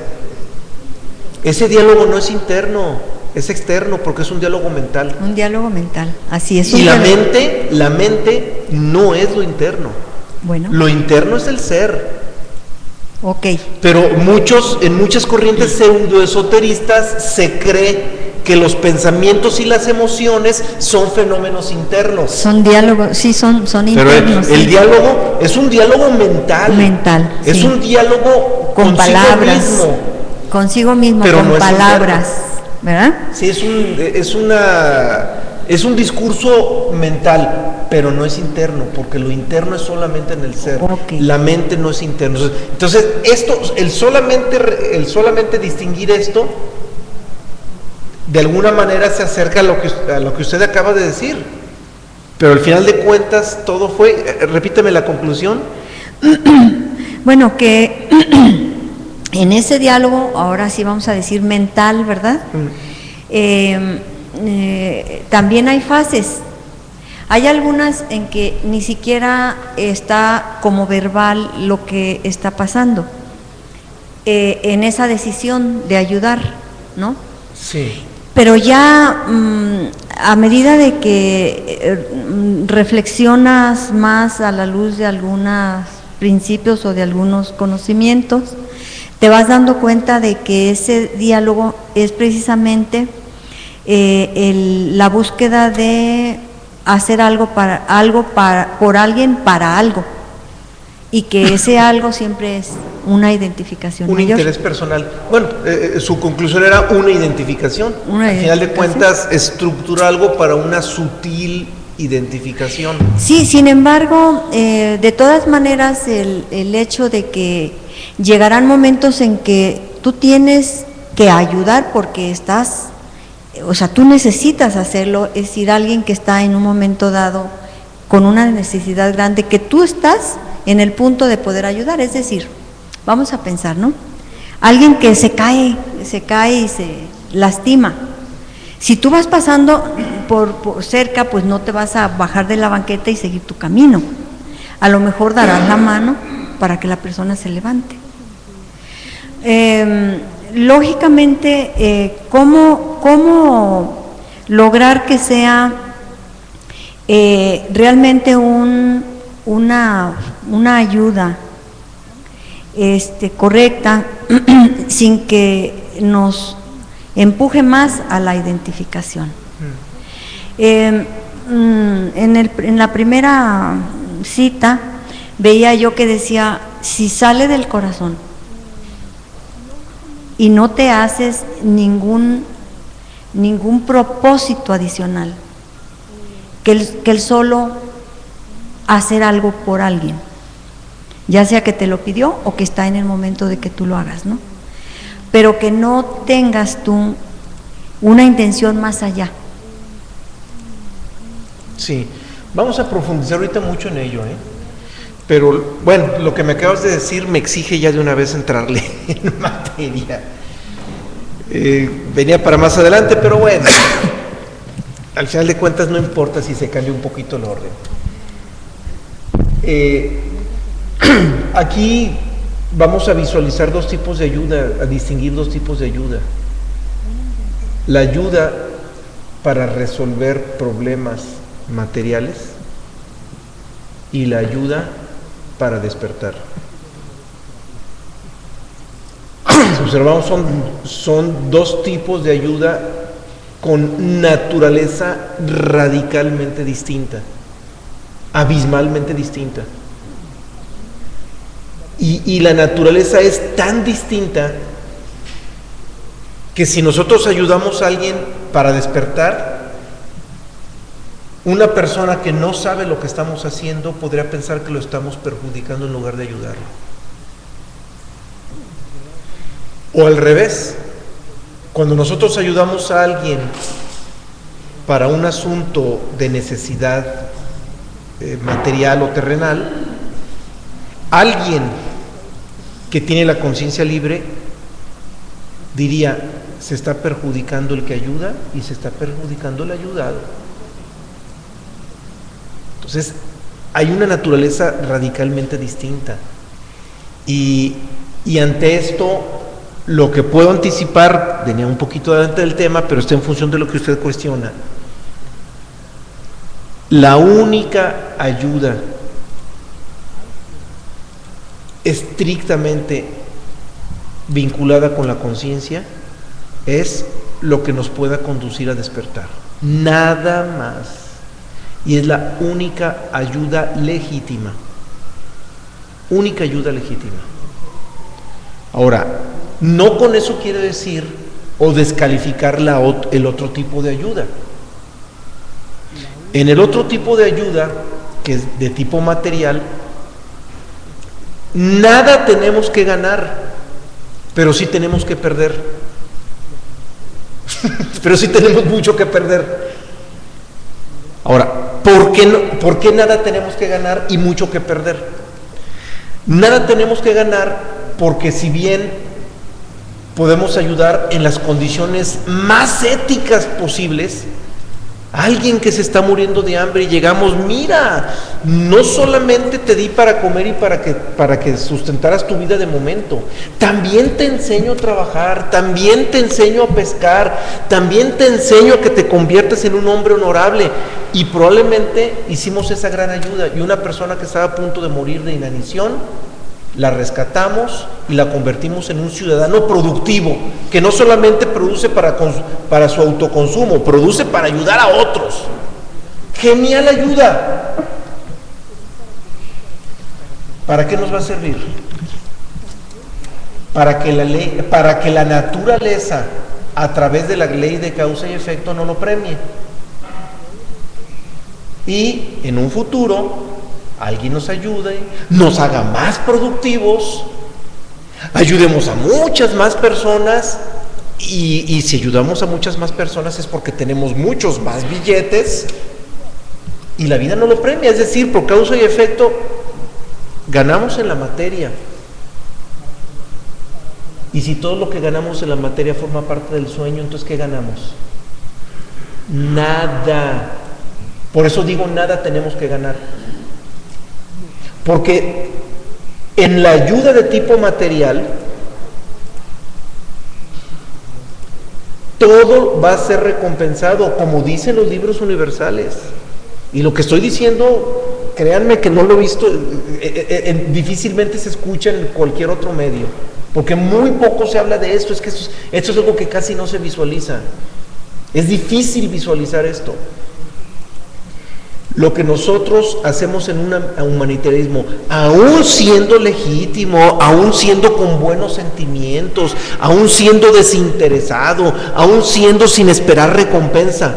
Ese diálogo no es interno, es externo, porque es un diálogo mental. Un diálogo mental, así es. Y la mente no es lo interno. Bueno. Lo interno es el ser. Ok. Pero en muchas corrientes pseudoesoteristas se cree que los pensamientos y las emociones son fenómenos internos. Son diálogos, sí, son Pero internos. el sí. diálogo es un diálogo mental. Mental. Es sí. un diálogo con palabras. Mismo. Consigo mismo, Pero con no es palabras. ¿Verdad? Sí, es un discurso mental, pero no es interno, porque lo interno es solamente en el ser. Okay. La mente no es interno. Entonces, el solamente distinguir esto, de alguna manera se acerca a lo que usted acaba de decir. Pero al final de cuentas, todo fue, repíteme la conclusión. Bueno, que en ese diálogo, ahora sí vamos a decir mental, ¿verdad? También hay fases. Hay algunas en que ni siquiera está como verbal lo que está pasando en esa decisión de ayudar, ¿no? Sí. Pero ya a medida de que reflexionas más a la luz de algunos principios o de algunos conocimientos, te vas dando cuenta de que ese diálogo es precisamente la búsqueda de hacer algo por alguien para algo, y que ese algo siempre es una identificación Un mayor. interés personal. Bueno, su conclusión era una identificación. Al final de cuentas, estructura algo para una sutil identificación. Sí, sin embargo, de todas maneras, el hecho de que llegarán momentos en que tú tienes que ayudar porque tú necesitas hacerlo, es decir, alguien que está en un momento dado con una necesidad grande, que tú estás en el punto de poder ayudar, es decir, vamos a pensar, ¿no? Alguien que se cae y se lastima. Si tú vas pasando por cerca, pues no te vas a bajar de la banqueta y seguir tu camino. A lo mejor darás la mano para que la persona se levante. Lógicamente, ¿cómo lograr que sea realmente una ayuda correcta sin que nos empuje más a la identificación? En la primera cita veía yo que decía, si sale del corazón y no te haces ningún propósito adicional que el solo hacer algo por alguien, ya sea que te lo pidió o que está en el momento de que tú lo hagas, ¿no? Pero que no tengas tú una intención más allá. Sí, vamos a profundizar ahorita mucho en ello, pero bueno, lo que me acabas de decir me exige ya de una vez entrarle en materia. Venía para más adelante, pero bueno, al final de cuentas no importa si se cambia un poquito el orden. Aquí vamos a visualizar dos tipos de ayuda, a distinguir dos tipos de ayuda. La ayuda para resolver problemas materiales y la ayuda para despertar. Si observamos, son dos tipos de ayuda con naturaleza radicalmente distinta, abismalmente distinta. Y la naturaleza es tan distinta que si nosotros ayudamos a alguien para despertar, una persona que no sabe lo que estamos haciendo podría pensar que lo estamos perjudicando en lugar de ayudarlo. O al revés, cuando nosotros ayudamos a alguien para un asunto de necesidad material o terrenal, alguien que tiene la conciencia libre diría, se está perjudicando el que ayuda y se está perjudicando el ayudado. Entonces, hay una naturaleza radicalmente distinta. Y ante esto, lo que puedo anticipar, venía un poquito adelante del tema, pero está en función de lo que usted cuestiona. La única ayuda estrictamente vinculada con la conciencia es lo que nos pueda conducir a despertar. Nada más. Y es la única ayuda legítima. Única ayuda legítima. Ahora, no con eso quiere decir o descalificar el otro tipo de ayuda. En el otro tipo de ayuda, que es de tipo material, nada tenemos que ganar, pero sí tenemos que perder. Pero sí tenemos mucho que perder. Ahora, ¿por qué nada tenemos que ganar y mucho que perder? Nada tenemos que ganar porque si bien podemos ayudar en las condiciones más éticas posibles, a alguien que se está muriendo de hambre y llegamos, mira, no solamente te di para comer y para que sustentaras tu vida de momento, también te enseño a trabajar, también te enseño a pescar, también te enseño a que te conviertas en un hombre honorable. Y probablemente hicimos esa gran ayuda y una persona que estaba a punto de morir de inanición, la rescatamos y la convertimos en un ciudadano productivo, que no solamente produce para su autoconsumo, produce para ayudar a otros. ¡Genial ayuda! ¿Para qué nos va a servir? Para que la naturaleza, a través de la ley de causa y efecto, no lo premie. Y en un futuro alguien nos ayude, nos haga más productivos, ayudemos a muchas más personas y si ayudamos a muchas más personas es porque tenemos muchos más billetes y la vida no lo premia, es decir, por causa y efecto ganamos en la materia. Y si todo lo que ganamos en la materia forma parte del sueño, entonces ¿qué ganamos? Nada. Por eso digo, nada tenemos que ganar. Porque en la ayuda de tipo material, todo va a ser recompensado, como dicen los libros universales. Y lo que estoy diciendo, créanme que no lo he visto, difícilmente se escucha en cualquier otro medio, porque muy poco se habla de esto. Es que esto es algo que casi no se visualiza. Es difícil visualizar esto. Lo que nosotros hacemos en un humanitarismo, aún siendo legítimo, aún siendo con buenos sentimientos, aún siendo desinteresado, aún siendo sin esperar recompensa,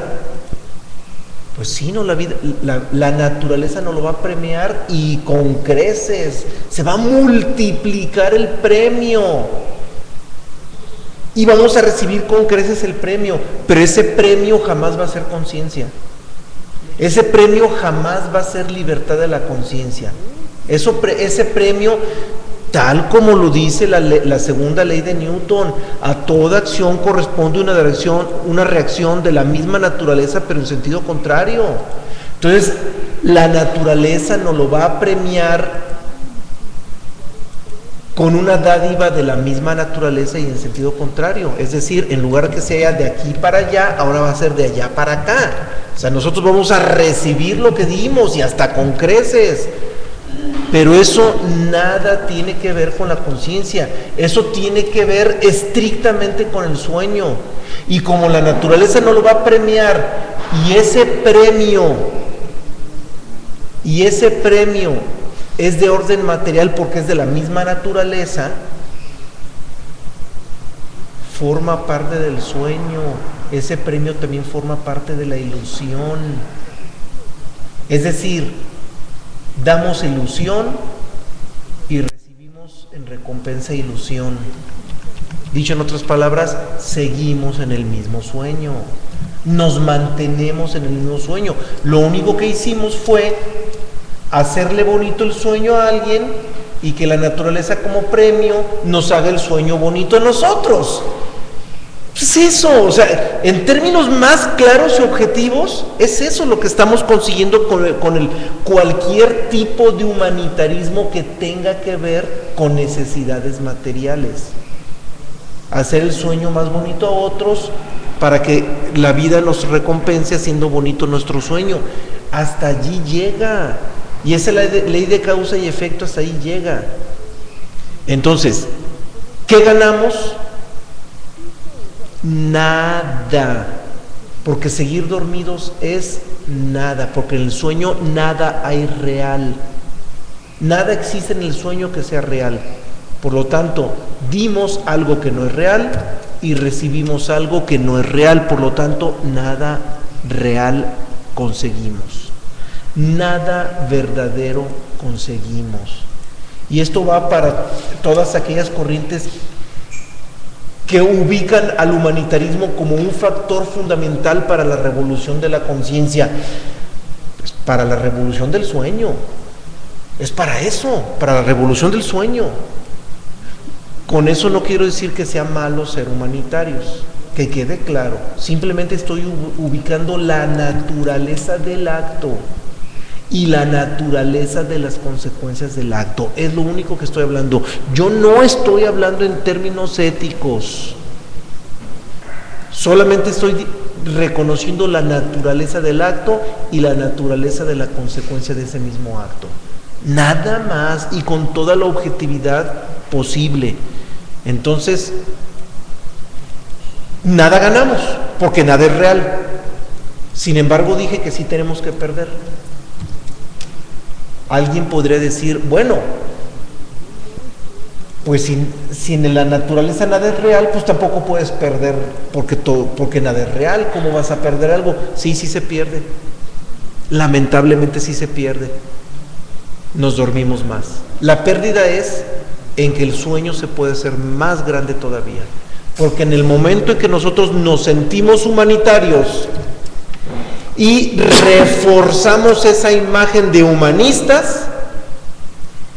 pues sí, no, la naturaleza nos lo va a premiar, y con creces. Se va a multiplicar el premio y vamos a recibir con creces el premio, pero ese premio jamás va a ser conciencia. Ese premio jamás va a ser libertad de la conciencia. Ese premio, tal como lo dice la segunda ley de Newton, a toda acción corresponde una reacción de la misma naturaleza, pero en sentido contrario. Entonces, la naturaleza nos lo va a premiar con una dádiva de la misma naturaleza y en sentido contrario. Es decir, en lugar que sea de aquí para allá, ahora va a ser de allá para acá. O sea, nosotros vamos a recibir lo que dimos, y hasta con creces. Pero eso nada tiene que ver con la conciencia. Eso tiene que ver estrictamente con el sueño. Y como la naturaleza no lo va a premiar, y ese premio es de orden material porque es de la misma naturaleza, forma parte del sueño. Ese premio también forma parte de la ilusión. Es decir, damos ilusión y recibimos en recompensa ilusión. Dicho en otras palabras, seguimos en el mismo sueño, nos mantenemos en el mismo sueño. Lo único que hicimos fue hacerle bonito el sueño a alguien, y que la naturaleza como premio nos haga el sueño bonito a nosotros. Es eso, o sea, en términos más claros y objetivos, es eso lo que estamos consiguiendo con cualquier tipo de humanitarismo que tenga que ver con necesidades materiales. Hacer el sueño más bonito a otros para que la vida nos recompense haciendo bonito nuestro sueño. Hasta allí llega. Y esa ley de causa y efecto hasta ahí llega. Entonces, ¿qué ganamos? Nada. Porque seguir dormidos es nada. Porque en el sueño nada hay real. Nada existe en el sueño que sea real. Por lo tanto, dimos algo que no es real y recibimos algo que no es real. Por lo tanto, nada real conseguimos. Nada verdadero conseguimos. Y esto va para todas aquellas corrientes que ubican al humanitarismo como un factor fundamental para la revolución de la conciencia, pues para la revolución del sueño. Es para eso, para la revolución del sueño. Con eso no quiero decir que sea malo ser humanitarios, que quede claro. Simplemente estoy ubicando la naturaleza del acto y la naturaleza de las consecuencias del acto. Es lo único que estoy hablando. Yo no estoy hablando en términos éticos. Solamente estoy reconociendo la naturaleza del acto y la naturaleza de la consecuencia de ese mismo acto. Nada más, y con toda la objetividad posible. Entonces, nada ganamos, porque nada es real. Sin embargo, dije que sí tenemos que perder. Alguien podría decir, bueno, pues si en la naturaleza nada es real, pues tampoco puedes perder, porque nada es real. ¿Cómo vas a perder algo? Sí se pierde. Lamentablemente sí se pierde. Nos dormimos más. La pérdida es en que el sueño se puede hacer más grande todavía. Porque en el momento en que nosotros nos sentimos humanitarios y reforzamos esa imagen de humanistas,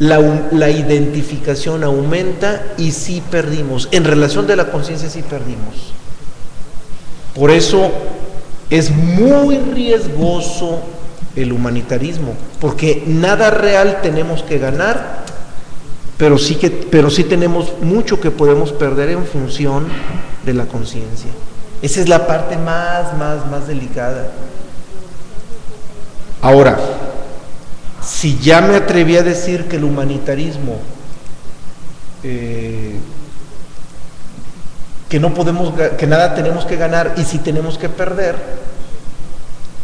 la identificación aumenta y sí perdimos. En relación de la conciencia sí perdimos. Por eso es muy riesgoso el humanitarismo, porque nada real tenemos que ganar, pero sí tenemos mucho que podemos perder en función de la conciencia. Esa es la parte más delicada. Ahora, si ya me atreví a decir que el humanitarismo, que nada tenemos que ganar y sí tenemos que perder,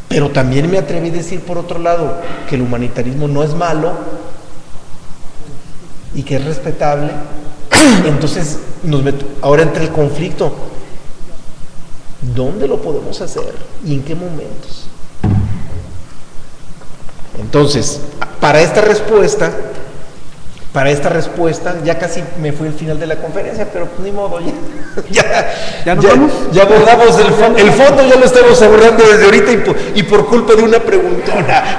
pero también me atreví a decir por otro lado que el humanitarismo no es malo y que es respetable, entonces ahora entra el conflicto. ¿Dónde lo podemos hacer y en qué momentos? Entonces, para esta respuesta, ya casi me fui al final de la conferencia, pero pues ni modo, ya abordamos el fondo, ya lo estamos abordando desde ahorita y por culpa de una preguntona.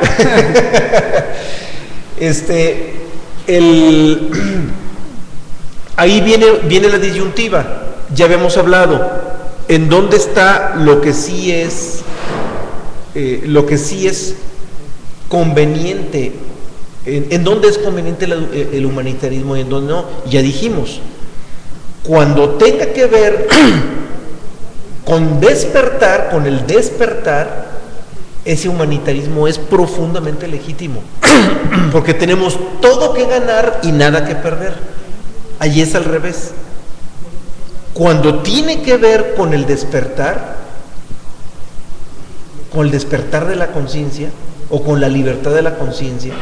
Ahí viene la disyuntiva, ya habíamos hablado, en dónde está lo que sí es conveniente, en dónde es conveniente el humanitarismo y en dónde no. Ya dijimos, cuando tenga que ver con el despertar, ese humanitarismo es profundamente legítimo, porque tenemos todo que ganar y nada que perder. Allí es al revés. Cuando tiene que ver con el despertar de la conciencia, o con la libertad de la conciencia,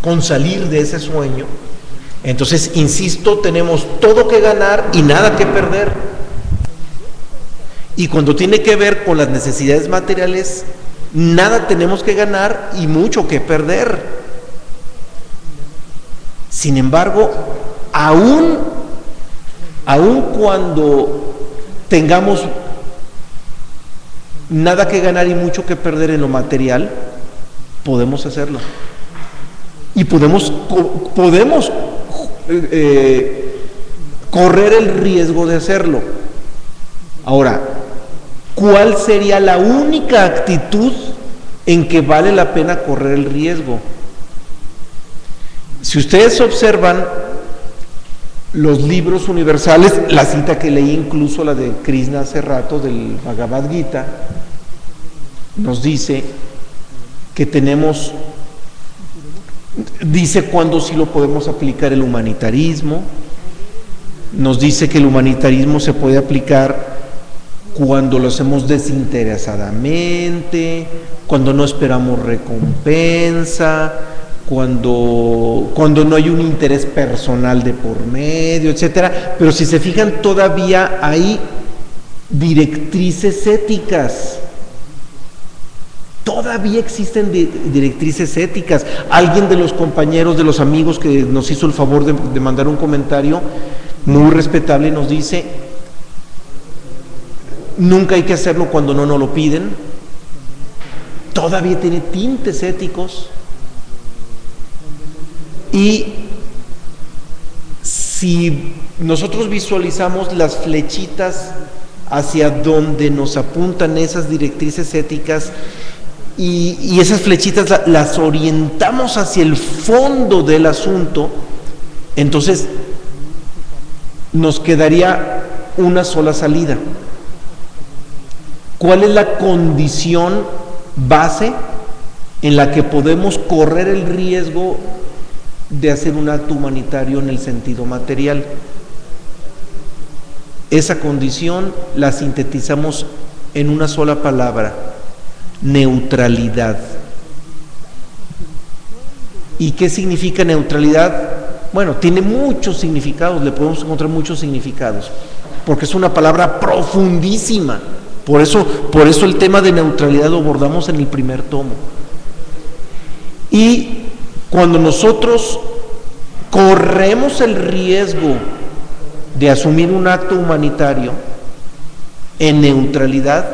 con salir de ese sueño, entonces, insisto, tenemos todo que ganar y nada que perder. Y cuando tiene que ver con las necesidades materiales, nada tenemos que ganar y mucho que perder. Sin embargo, aún cuando tengamos nada que ganar y mucho que perder en lo material, podemos hacerlo. Y podemos correr el riesgo de hacerlo. Ahora, ¿cuál sería la única actitud en que vale la pena correr el riesgo? Si ustedes observan los libros universales, la cita que leí, incluso la de Krishna hace rato, del Bhagavad Gita, nos dice que dice cuándo sí lo podemos aplicar el humanitarismo, nos dice que el humanitarismo se puede aplicar cuando lo hacemos desinteresadamente, cuando no esperamos recompensa, cuando no hay un interés personal de por medio, etcétera. Pero si se fijan, todavía hay directrices éticas. Todavía existen directrices éticas. Alguien de los compañeros, de los amigos que nos hizo el favor de mandar un comentario muy respetable, nos dice: nunca hay que hacerlo cuando no nos lo piden. Todavía tiene tintes éticos. Y si nosotros visualizamos las flechitas hacia donde nos apuntan esas directrices éticas, y esas flechitas las orientamos hacia el fondo del asunto, entonces nos quedaría una sola salida. ¿Cuál es la condición base en la que podemos correr el riesgo de hacer un acto humanitario en el sentido material? Esa condición la sintetizamos en una sola palabra: neutralidad. ¿Y qué significa neutralidad? Bueno, tiene muchos significados, le podemos encontrar muchos significados, porque es una palabra profundísima. Por eso el tema de neutralidad lo abordamos en el primer tomo. Y cuando nosotros corremos el riesgo de asumir un acto humanitario en neutralidad,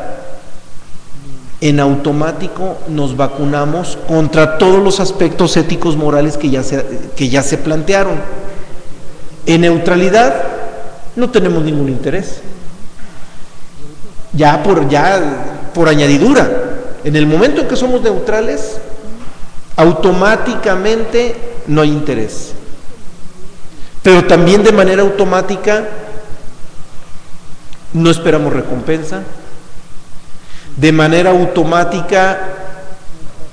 en automático nos vacunamos contra todos los aspectos éticos morales que ya se plantearon. En neutralidad no tenemos ningún interés. Ya por añadidura, en el momento en que somos neutrales, automáticamente no hay interés. Pero también de manera automática no esperamos recompensa. De manera automática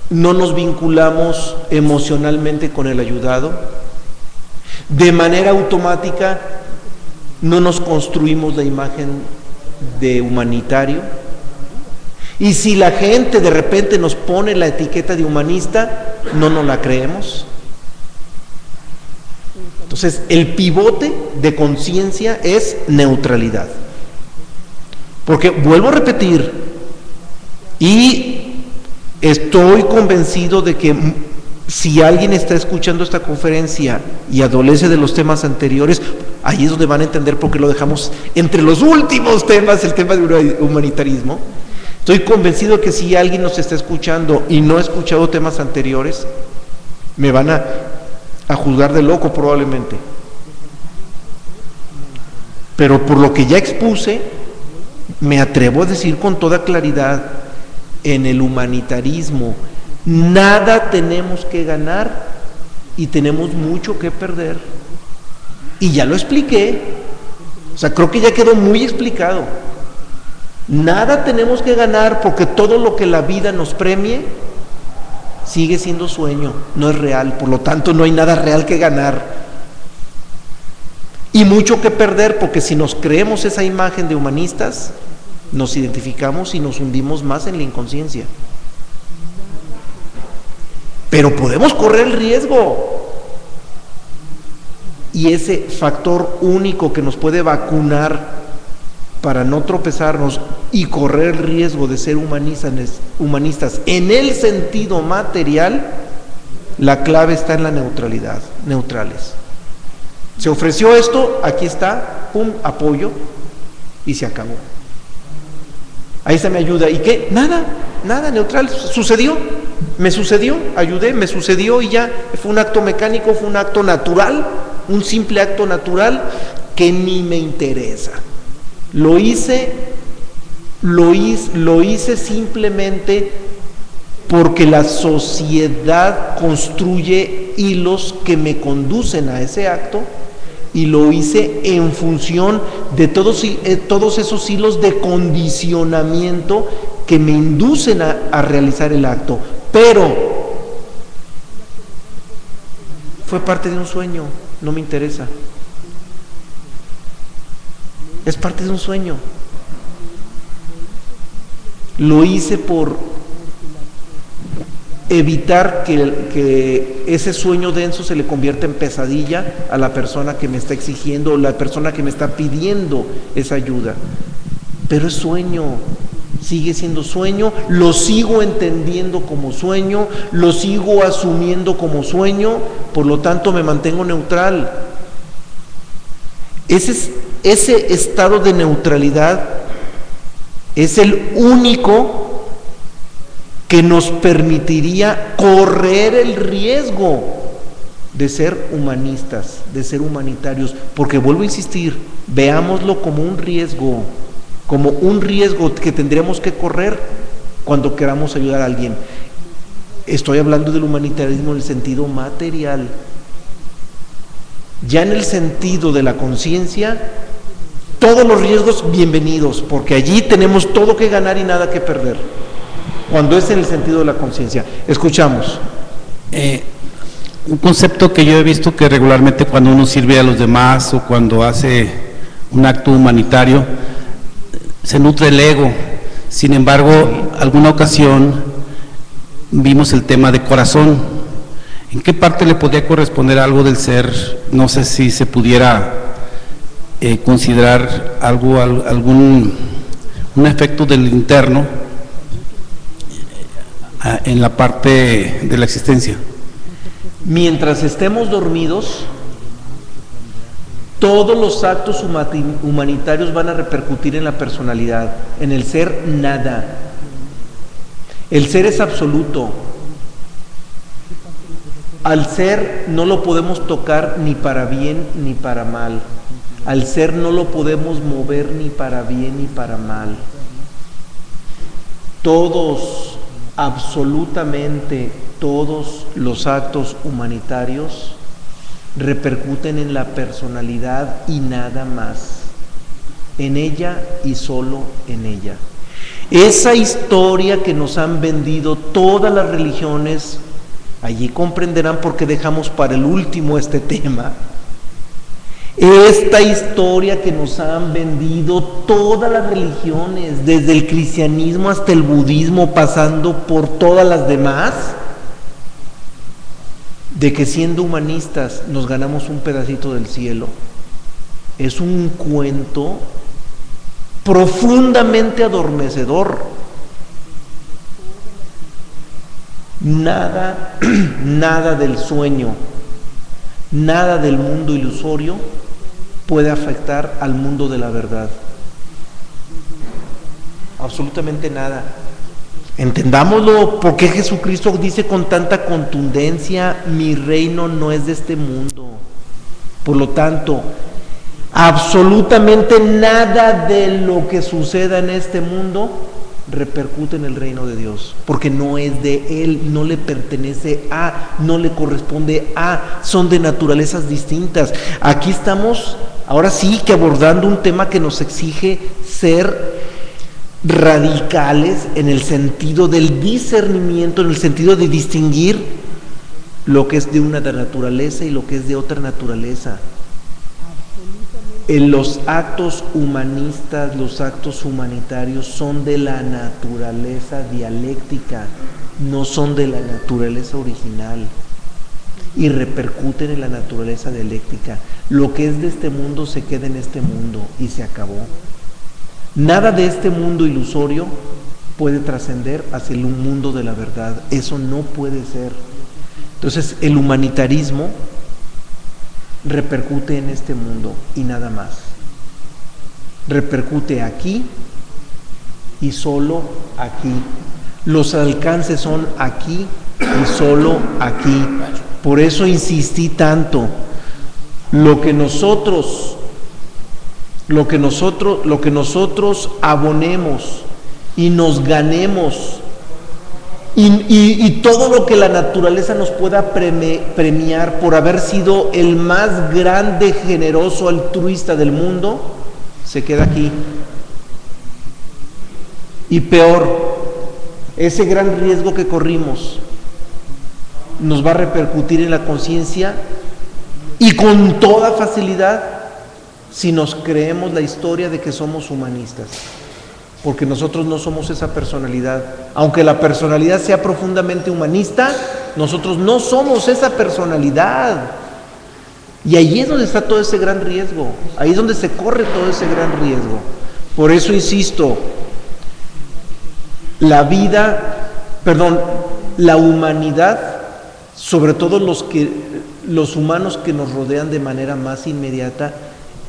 no nos vinculamos emocionalmente con el ayudado. De manera automática no nos construimos la imagen de humanitario. Y si la gente de repente nos pone la etiqueta de humanista, no nos la creemos. Entonces, el pivote de conciencia es neutralidad. Porque, vuelvo a repetir, y estoy convencido de que si alguien está escuchando esta conferencia y adolece de los temas anteriores, ahí es donde van a entender por qué lo dejamos entre los últimos temas, el tema de humanitarismo. Estoy convencido de que si alguien nos está escuchando y no ha escuchado temas anteriores, me van a juzgar de loco probablemente. Pero por lo que ya expuse, me atrevo a decir con toda claridad, en el humanitarismo nada tenemos que ganar y tenemos mucho que perder. Y ya lo expliqué, o sea, creo que ya quedó muy explicado. Nada tenemos que ganar porque todo lo que la vida nos premie sigue siendo sueño, no es real, por lo tanto no hay nada real que ganar. Y mucho que perder porque si nos creemos esa imagen de humanistas, nos identificamos y nos hundimos más en la inconsciencia. Pero podemos correr el riesgo. Y ese factor único que nos puede vacunar para no tropezarnos y correr el riesgo de ser humanistas en el sentido material, la clave está en la neutralidad, neutrales. Se ofreció esto, aquí está, pum, apoyo, y se acabó. Ahí está mi ayuda. ¿Y qué? Nada, neutral. Sucedió, me sucedió, ayudé, me sucedió y ya. Fue un acto mecánico, fue un acto natural, un simple acto natural que ni me interesa. Lo hice simplemente porque la sociedad construye hilos que me conducen a ese acto. Y lo hice en función de todos esos hilos de condicionamiento que me inducen a realizar el acto. Pero fue parte de un sueño, no me interesa. Es parte de un sueño. Lo hice por evitar que ese sueño denso se le convierta en pesadilla a la persona que me está exigiendo, la persona que me está pidiendo esa ayuda. Pero es sueño, sigue siendo sueño, lo sigo entendiendo como sueño, lo sigo asumiendo como sueño, por lo tanto me mantengo neutral. Ese estado de neutralidad es el único que nos permitiría correr el riesgo de ser humanistas, de ser humanitarios, porque vuelvo a insistir, veámoslo como un riesgo que tendremos que correr cuando queramos ayudar a alguien. Estoy hablando del humanitarismo en el sentido material. Ya en el sentido de la conciencia, todos los riesgos bienvenidos, porque allí tenemos todo que ganar y nada que perder. Cuando es en el sentido de la conciencia. Escuchamos. Un concepto que yo he visto que regularmente cuando uno sirve a los demás o cuando hace un acto humanitario, se nutre el ego. Sin embargo, alguna ocasión vimos el tema de corazón. ¿En qué parte le podría corresponder algo del ser? No sé si se pudiera considerar algún efecto del interno en la parte de la existencia. Mientras estemos dormidos, todos los actos humanitarios van a repercutir en la personalidad, en el ser nada. El ser es absoluto. Al ser no lo podemos tocar ni para bien ni para mal. Al ser no lo podemos mover ni para bien ni para mal. Todos, absolutamente todos los actos humanitarios repercuten en la personalidad y nada más. En ella y solo en ella. Esa historia que nos han vendido todas las religiones, allí comprenderán por qué dejamos para el último este tema. Esta historia que nos han vendido todas las religiones, desde el cristianismo hasta el budismo, pasando por todas las demás, de que siendo humanistas nos ganamos un pedacito del cielo, es un cuento profundamente adormecedor. Nada del sueño, nada del mundo ilusorio puede afectar al mundo de la verdad. Absolutamente nada. Entendámoslo, porque Jesucristo dice con tanta contundencia: mi reino no es de este mundo. Por lo tanto, absolutamente nada de lo que suceda en este mundo repercute en el reino de Dios, porque no es de Él, no le pertenece a, no le corresponde a, son de naturalezas distintas. Aquí estamos, ahora sí que abordando un tema que nos exige ser radicales en el sentido del discernimiento, en el sentido de distinguir lo que es de una naturaleza y lo que es de otra naturaleza. En los actos humanistas, los actos humanitarios son de la naturaleza dialéctica, no son de la naturaleza original, y repercuten en la naturaleza dialéctica. Lo que es de este mundo se queda en este mundo y se acabó. Nada de este mundo ilusorio puede trascender hacia el mundo de la verdad. Eso no puede ser. Entonces, el humanitarismo repercute en este mundo y nada más. Repercute aquí y solo aquí. Los alcances son aquí y solo aquí. Por eso insistí tanto. Lo que nosotros abonemos y nos ganemos, y todo lo que la naturaleza nos pueda premiar por haber sido el más grande, generoso, altruista del mundo, se queda aquí. Y peor, ese gran riesgo que corrimos nos va a repercutir en la conciencia, y con toda facilidad, si nos creemos la historia de que somos humanistas. Porque nosotros no somos esa personalidad. Aunque la personalidad sea profundamente humanista, nosotros no somos esa personalidad. Y ahí es donde está todo ese gran riesgo. Ahí es donde se corre todo ese gran riesgo. Por eso insisto, la humanidad, sobre todo los humanos que nos rodean de manera más inmediata,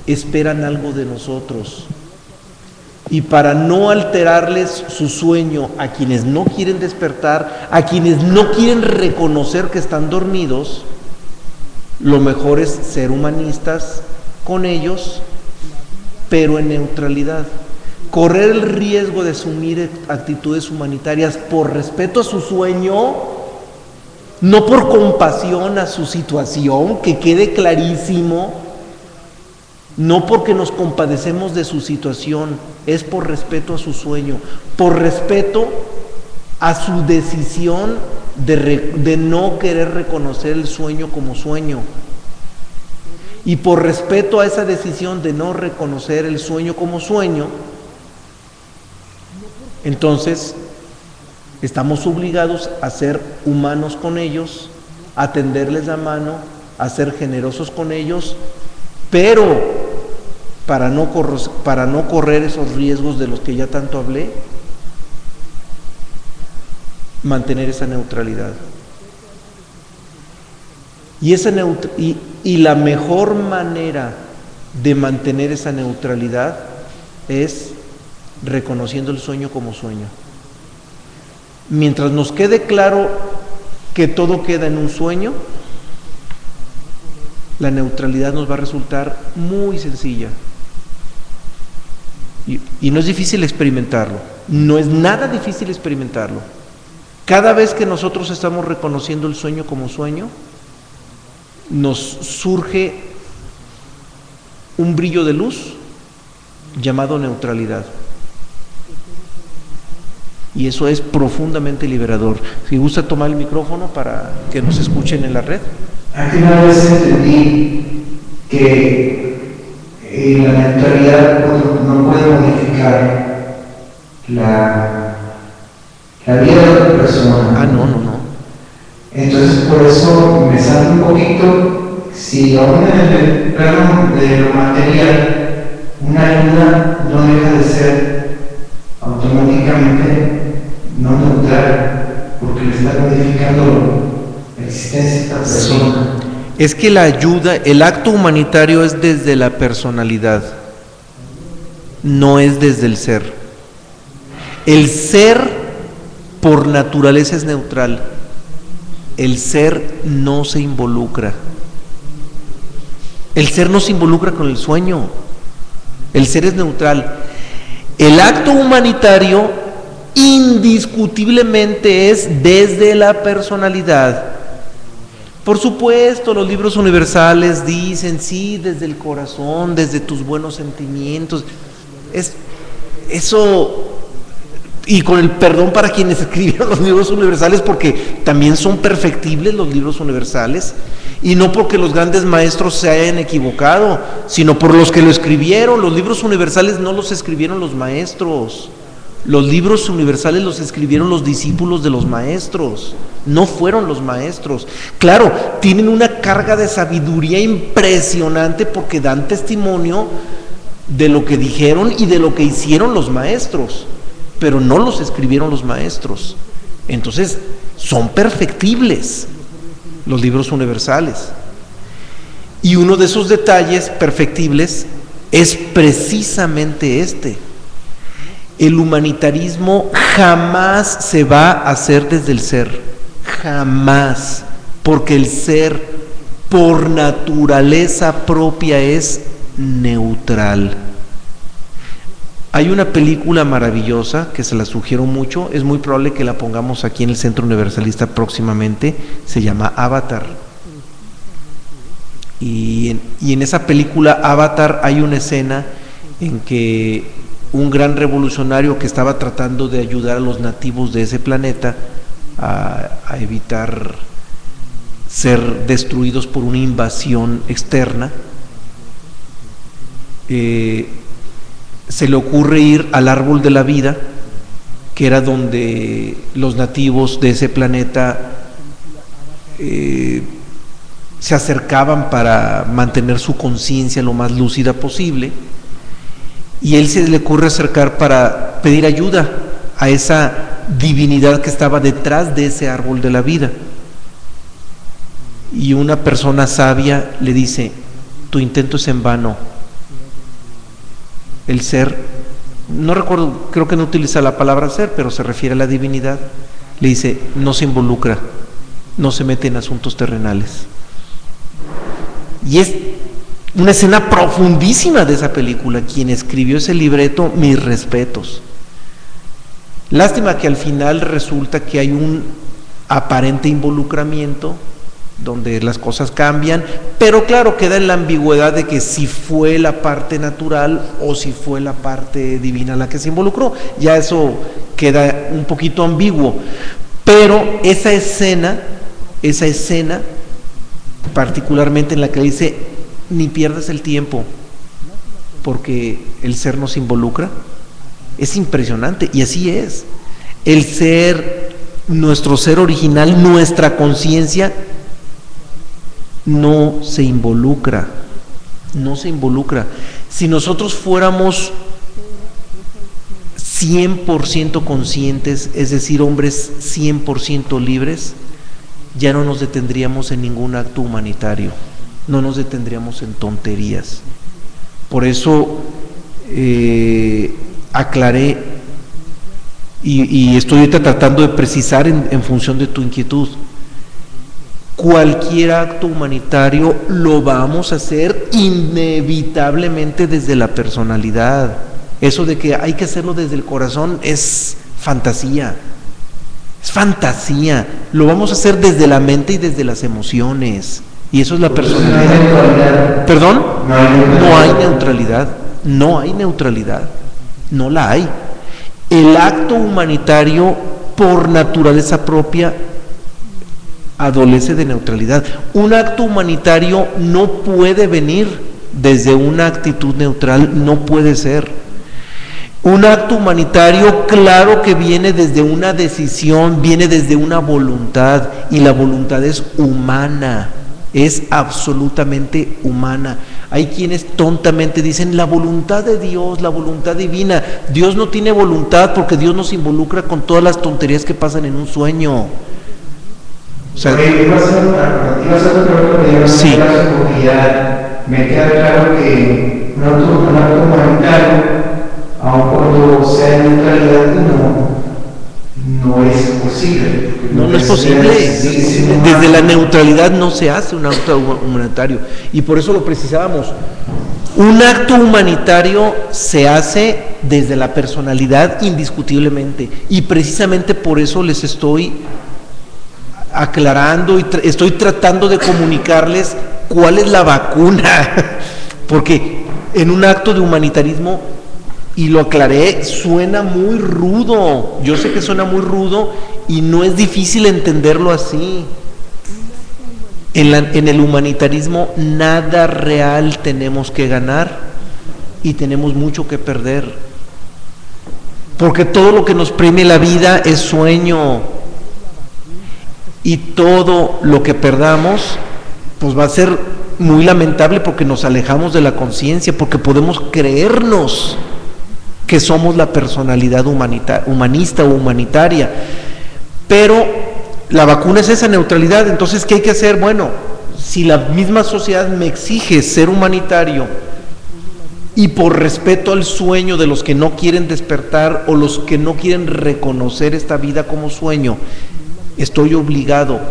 esperan algo de nosotros. Y para no alterarles su sueño a quienes no quieren despertar, a quienes no quieren reconocer que están dormidos, lo mejor es ser humanistas con ellos, pero en neutralidad. Correr el riesgo de asumir actitudes humanitarias por respeto a su sueño, no por compasión a su situación, que quede clarísimo. No porque nos compadecemos de su situación, es por respeto a su sueño, por respeto a su decisión de no querer reconocer el sueño como sueño, y por respeto a esa decisión de no reconocer el sueño como sueño. Entonces estamos obligados a ser humanos con ellos, a tenderles la mano, a ser generosos con ellos, pero para no correr esos riesgos de los que ya tanto hablé, mantener esa neutralidad. Y la mejor manera de mantener esa neutralidad es reconociendo el sueño como sueño. Mientras nos quede claro que todo queda en un sueño, la neutralidad nos va a resultar muy sencilla. Y no es difícil experimentarlo, no es nada difícil experimentarlo. Cada vez que nosotros estamos reconociendo el sueño como sueño, nos surge un brillo de luz llamado neutralidad. Y eso es profundamente liberador. Si gusta tomar el micrófono para que nos escuchen en la red. Aquí una vez entendí que la neutralidad no puede modificar la vida de otra persona. No. Entonces por eso me sale un poquito, si aún en el plano de lo material, una ayuda no deja de ser automáticamente no neutral, porque le está modificando la existencia de esta persona. Es que la ayuda, el acto humanitario es desde la personalidad, no es desde el ser. El ser por naturaleza es neutral, el ser no se involucra. El ser no se involucra con el sueño, el ser es neutral. El acto humanitario indiscutiblemente es desde la personalidad. Por supuesto, los libros universales dicen, sí, desde el corazón, desde tus buenos sentimientos. Eso, y con el perdón para quienes escribieron los libros universales, porque también son perfectibles los libros universales, y no porque los grandes maestros se hayan equivocado, sino por los que lo escribieron. Los libros universales no los escribieron los maestros. Los libros universales los escribieron los discípulos de los maestros, no fueron los maestros. Claro, tienen una carga de sabiduría impresionante porque dan testimonio de lo que dijeron y de lo que hicieron los maestros, pero no los escribieron los maestros. Entonces, son perfectibles los libros universales. Y uno de esos detalles perfectibles es precisamente este. El humanitarismo jamás se va a hacer desde el ser, jamás, porque el ser por naturaleza propia es neutral. Hay una película maravillosa que se la sugiero mucho, es muy probable que la pongamos aquí en el Centro Universalista próximamente, se llama Avatar. Y en esa película Avatar hay una escena en que un gran revolucionario que estaba tratando de ayudar a los nativos de ese planeta a evitar ser destruidos por una invasión externa, se le ocurre ir al árbol de la vida, que era donde los nativos de ese planeta se acercaban para mantener su conciencia lo más lúcida posible. Y él se le ocurre acercar para pedir ayuda a esa divinidad que estaba detrás de ese árbol de la vida. Y una persona sabia le dice: tu intento es en vano. El ser, no recuerdo, creo que no utiliza la palabra ser, pero se refiere a la divinidad. Le dice: no se involucra, no se mete en asuntos terrenales. Y es una escena profundísima de esa película. Quien escribió ese libreto, mis respetos. Lástima que al final resulta que hay un aparente involucramiento donde las cosas cambian, pero claro, queda en la ambigüedad de que si fue la parte natural o si fue la parte divina la que se involucró. Ya eso queda un poquito ambiguo, pero esa escena particularmente en la que dice: ni pierdas el tiempo porque el ser nos involucra, es impresionante. Y así es, el ser, nuestro ser original, nuestra conciencia no se involucra. Si nosotros fuéramos 100% conscientes, es decir, hombres 100% libres, ya no nos detendríamos en ningún acto humanitario, no nos detendríamos en tonterías. Por eso aclaré y estoy ahorita tratando de precisar en función de tu inquietud. Cualquier acto humanitario lo vamos a hacer inevitablemente desde la personalidad. Eso de que hay que hacerlo desde el corazón es fantasía. Es fantasía. Lo vamos a hacer desde la mente y desde las emociones. Y eso es la personalidad. ¿Perdón? No hay neutralidad. No hay neutralidad. No la hay. El acto humanitario, por naturaleza propia, adolece de neutralidad. Un acto humanitario no puede venir desde una actitud neutral, no puede ser. Un acto humanitario, claro que viene desde una decisión, viene desde una voluntad, y la voluntad es humana, es absolutamente humana. Hay quienes tontamente dicen la voluntad de Dios, la voluntad divina. Dios no tiene voluntad porque Dios nos involucra con todas las tonterías que pasan en un sueño. O sea, sí. Porque ya me queda claro que un acto humanitario, aun cuando sea en neutralidad, no es posible. No es posible. Desde la neutralidad no se hace un acto humanitario. Y por eso lo precisábamos. Un acto humanitario se hace desde la personalidad indiscutiblemente. Y precisamente por eso les estoy aclarando y estoy tratando de comunicarles cuál es la vacuna. Porque en un acto de humanitarismo, y lo aclaré, suena muy rudo. Yo sé que suena muy rudo y no es difícil entenderlo así. En el humanitarismo nada real tenemos que ganar y tenemos mucho que perder. Porque todo lo que nos premie la vida es sueño. Y todo lo que perdamos, pues va a ser muy lamentable porque nos alejamos de la conciencia, porque podemos creernos que somos la personalidad humanista o humanitaria. Pero la vacuna es esa neutralidad. Entonces, ¿qué hay que hacer? Bueno, si la misma sociedad me exige ser humanitario y por respeto al sueño de los que no quieren despertar o los que no quieren reconocer esta vida como sueño, estoy obligado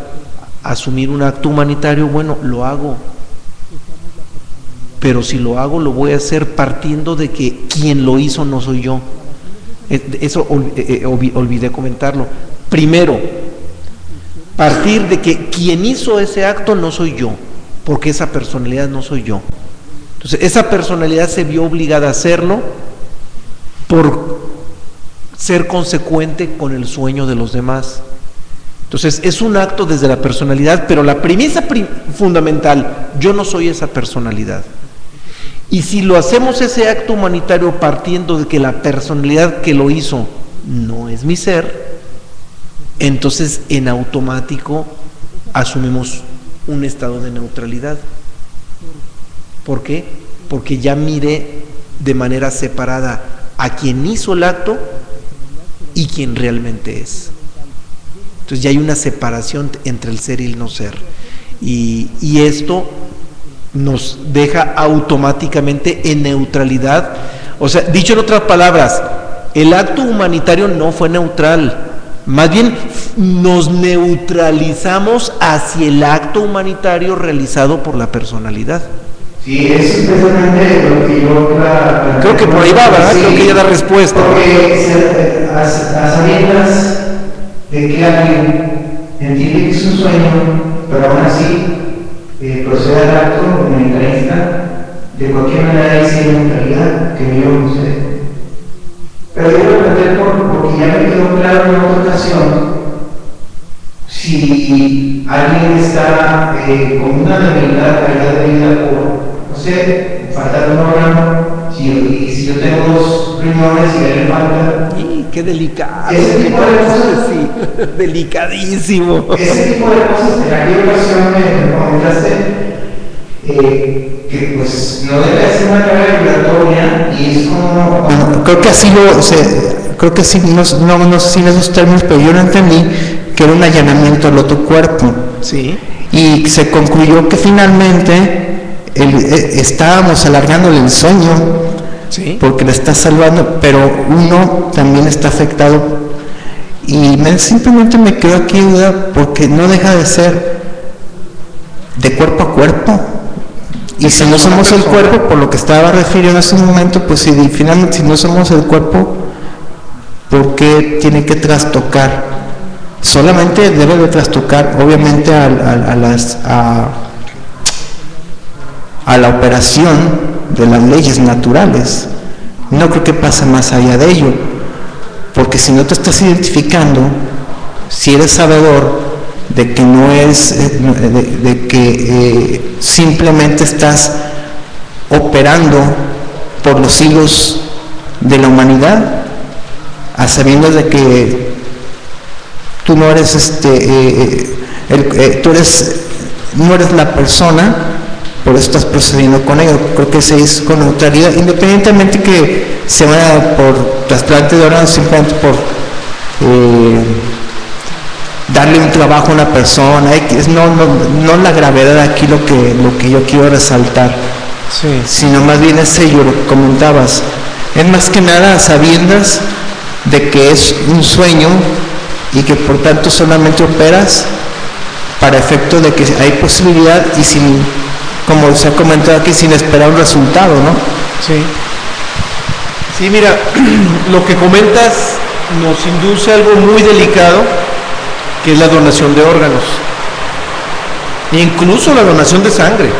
a asumir un acto humanitario, bueno, lo hago. Pero si lo hago, lo voy a hacer partiendo de que quien lo hizo no soy yo. Eso olvidé comentarlo. Primero, partir de que quien hizo ese acto no soy yo, porque esa personalidad no soy yo. Entonces, esa personalidad se vio obligada a hacerlo por ser consecuente con el sueño de los demás. Entonces, es un acto desde la personalidad, pero la premisa fundamental, yo no soy esa personalidad. Y si lo hacemos ese acto humanitario partiendo de que la personalidad que lo hizo no es mi ser, entonces en automático asumimos un estado de neutralidad. ¿Por qué? Porque ya miré de manera separada a quien hizo el acto y quien realmente es. Entonces ya hay una separación entre el ser y el no ser. Y esto nos deja automáticamente en neutralidad. O sea, dicho en otras palabras, el acto humanitario no fue neutral, más bien nos neutralizamos hacia el acto humanitario realizado por la personalidad. Sí, eso es precisamente lo que yo... Creo que por ahí va, ¿verdad? Sí, creo que ya da respuesta. Porque a sabiendas de que alguien entiende que es un sueño, pero aún así procede al acto humanitarista, de cualquier manera dice neutralidad, que yo no sé. Pero yo lo planteé porque ya me quedó claro en otra ocasión, si alguien está con una debilidad, calidad de vida por, no sé, falta de un órgano, si yo tengo 2 riñones y él le falta. ¡Y qué delicado! Ese tipo de cosas, sí, delicadísimo. Ese tipo de cosas, en aquella ocasión me comentaste que pues no debe ser una carga vibratoria y es como... Creo que así creo que sí, no sé si en esos términos, pero yo no entendí que era un allanamiento al otro cuerpo. Sí. Y se concluyó que finalmente estábamos alargándole el sueño, sí, porque le está salvando, pero uno también está afectado simplemente me quedo aquí duda porque no deja de ser de cuerpo a cuerpo. Y si no somos el cuerpo, por lo que estaba refiriendo hace un momento, pues si finalmente si no somos el cuerpo, ¿por qué tiene que trastocar? Solamente debe de trastocar, obviamente, a la operación de las leyes naturales. No creo que pase más allá de ello, porque si no te estás identificando, si eres sabedor de que no es, de que simplemente estás operando por los hilos de la humanidad, a sabiendas de que tú no eres no eres la persona, por eso estás procediendo con ello. Creo que se hizo con neutralidad, independientemente que se vaya por trasplante de órganos, simplemente por darle un trabajo a una persona, no la gravedad aquí lo que yo quiero resaltar, Sí. sino más bien es ello, lo que comentabas, es más que nada a sabiendas de que es un sueño y que por tanto solamente operas para efecto de que hay posibilidad y sin, como se ha comentado aquí, sin esperar un resultado, ¿no? Sí. Sí, mira, lo que comentas nos induce a algo muy delicado, que es la donación de órganos. Incluso la donación de sangre.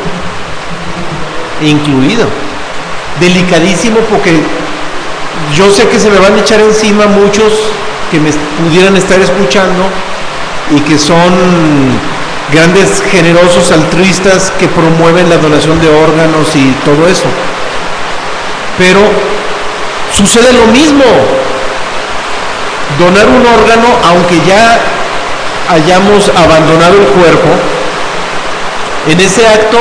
Incluido. Delicadísimo porque yo sé que se me van a echar encima muchos que me pudieran estar escuchando y que son grandes generosos altruistas que promueven la donación de órganos y todo eso. Pero sucede lo mismo. Donar un órgano, aunque ya hayamos abandonado el cuerpo, en ese acto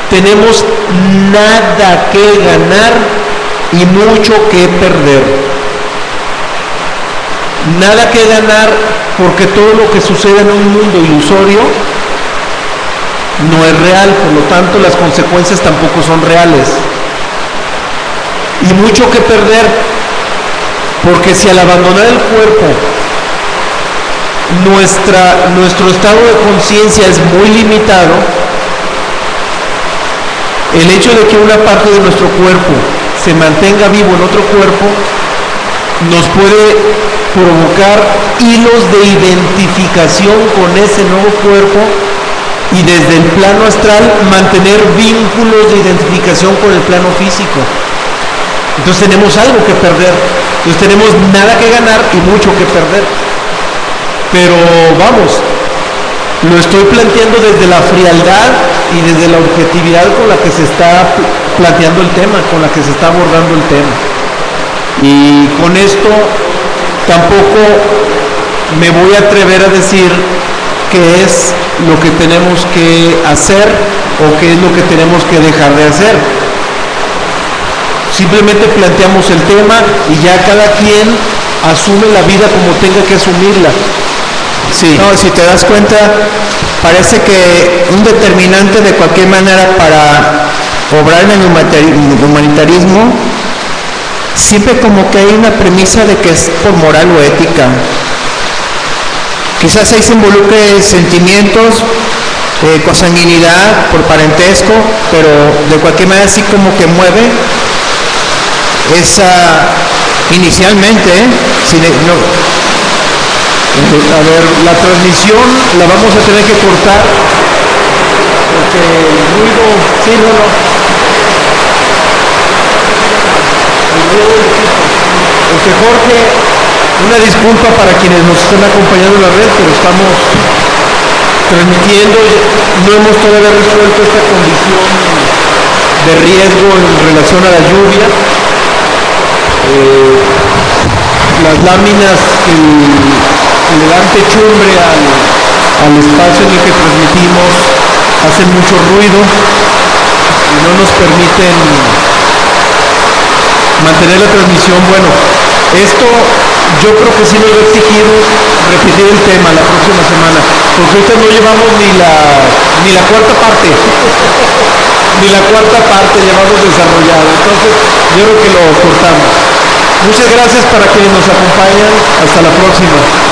tenemos nada que ganar y mucho que perder. Nada que ganar porque todo lo que sucede en un mundo ilusorio no es real, por lo tanto las consecuencias tampoco son reales. Y mucho que perder porque si al abandonar el cuerpo nuestro estado de conciencia es muy limitado, el hecho de que una parte de nuestro cuerpo se mantenga vivo en otro cuerpo nos puede provocar hilos de identificación con ese nuevo cuerpo y desde el plano astral mantener vínculos de identificación con el plano físico. Entonces tenemos algo que perder, entonces tenemos nada que ganar y mucho que perder. Pero vamos, lo estoy planteando desde la frialdad y desde la objetividad con la que se está planteando el tema, con la que se está abordando el tema. Y con esto tampoco me voy a atrever a decir qué es lo que tenemos que hacer o qué es lo que tenemos que dejar de hacer. Simplemente planteamos el tema y ya cada quien asume la vida como tenga que asumirla. Sí. No, si te das cuenta, parece que un determinante de cualquier manera para obrar en el humanitarismo, siempre como que hay una premisa de que es por moral o ética. Quizás ahí se involucre sentimientos, consanguinidad, por parentesco, pero de cualquier manera así como que mueve esa inicialmente, A ver, la transmisión la vamos a tener que cortar porque el ruido, sí, no. El ruido del equipo. Jorge, una disculpa para quienes nos están acompañando en la red, pero estamos transmitiendo, no hemos todavía resuelto esta condición de riesgo en relación a la lluvia. Las láminas que le dan techumbre al espacio en el que transmitimos hacen mucho ruido y no nos permiten mantener la transmisión. Bueno, esto yo creo que sí nos va a exigir repetir el tema la próxima semana, porque ahorita no llevamos ni la cuarta parte ni la cuarta parte llevamos desarrollado, entonces yo creo que lo cortamos. Muchas gracias para quienes nos acompañan. Hasta la próxima.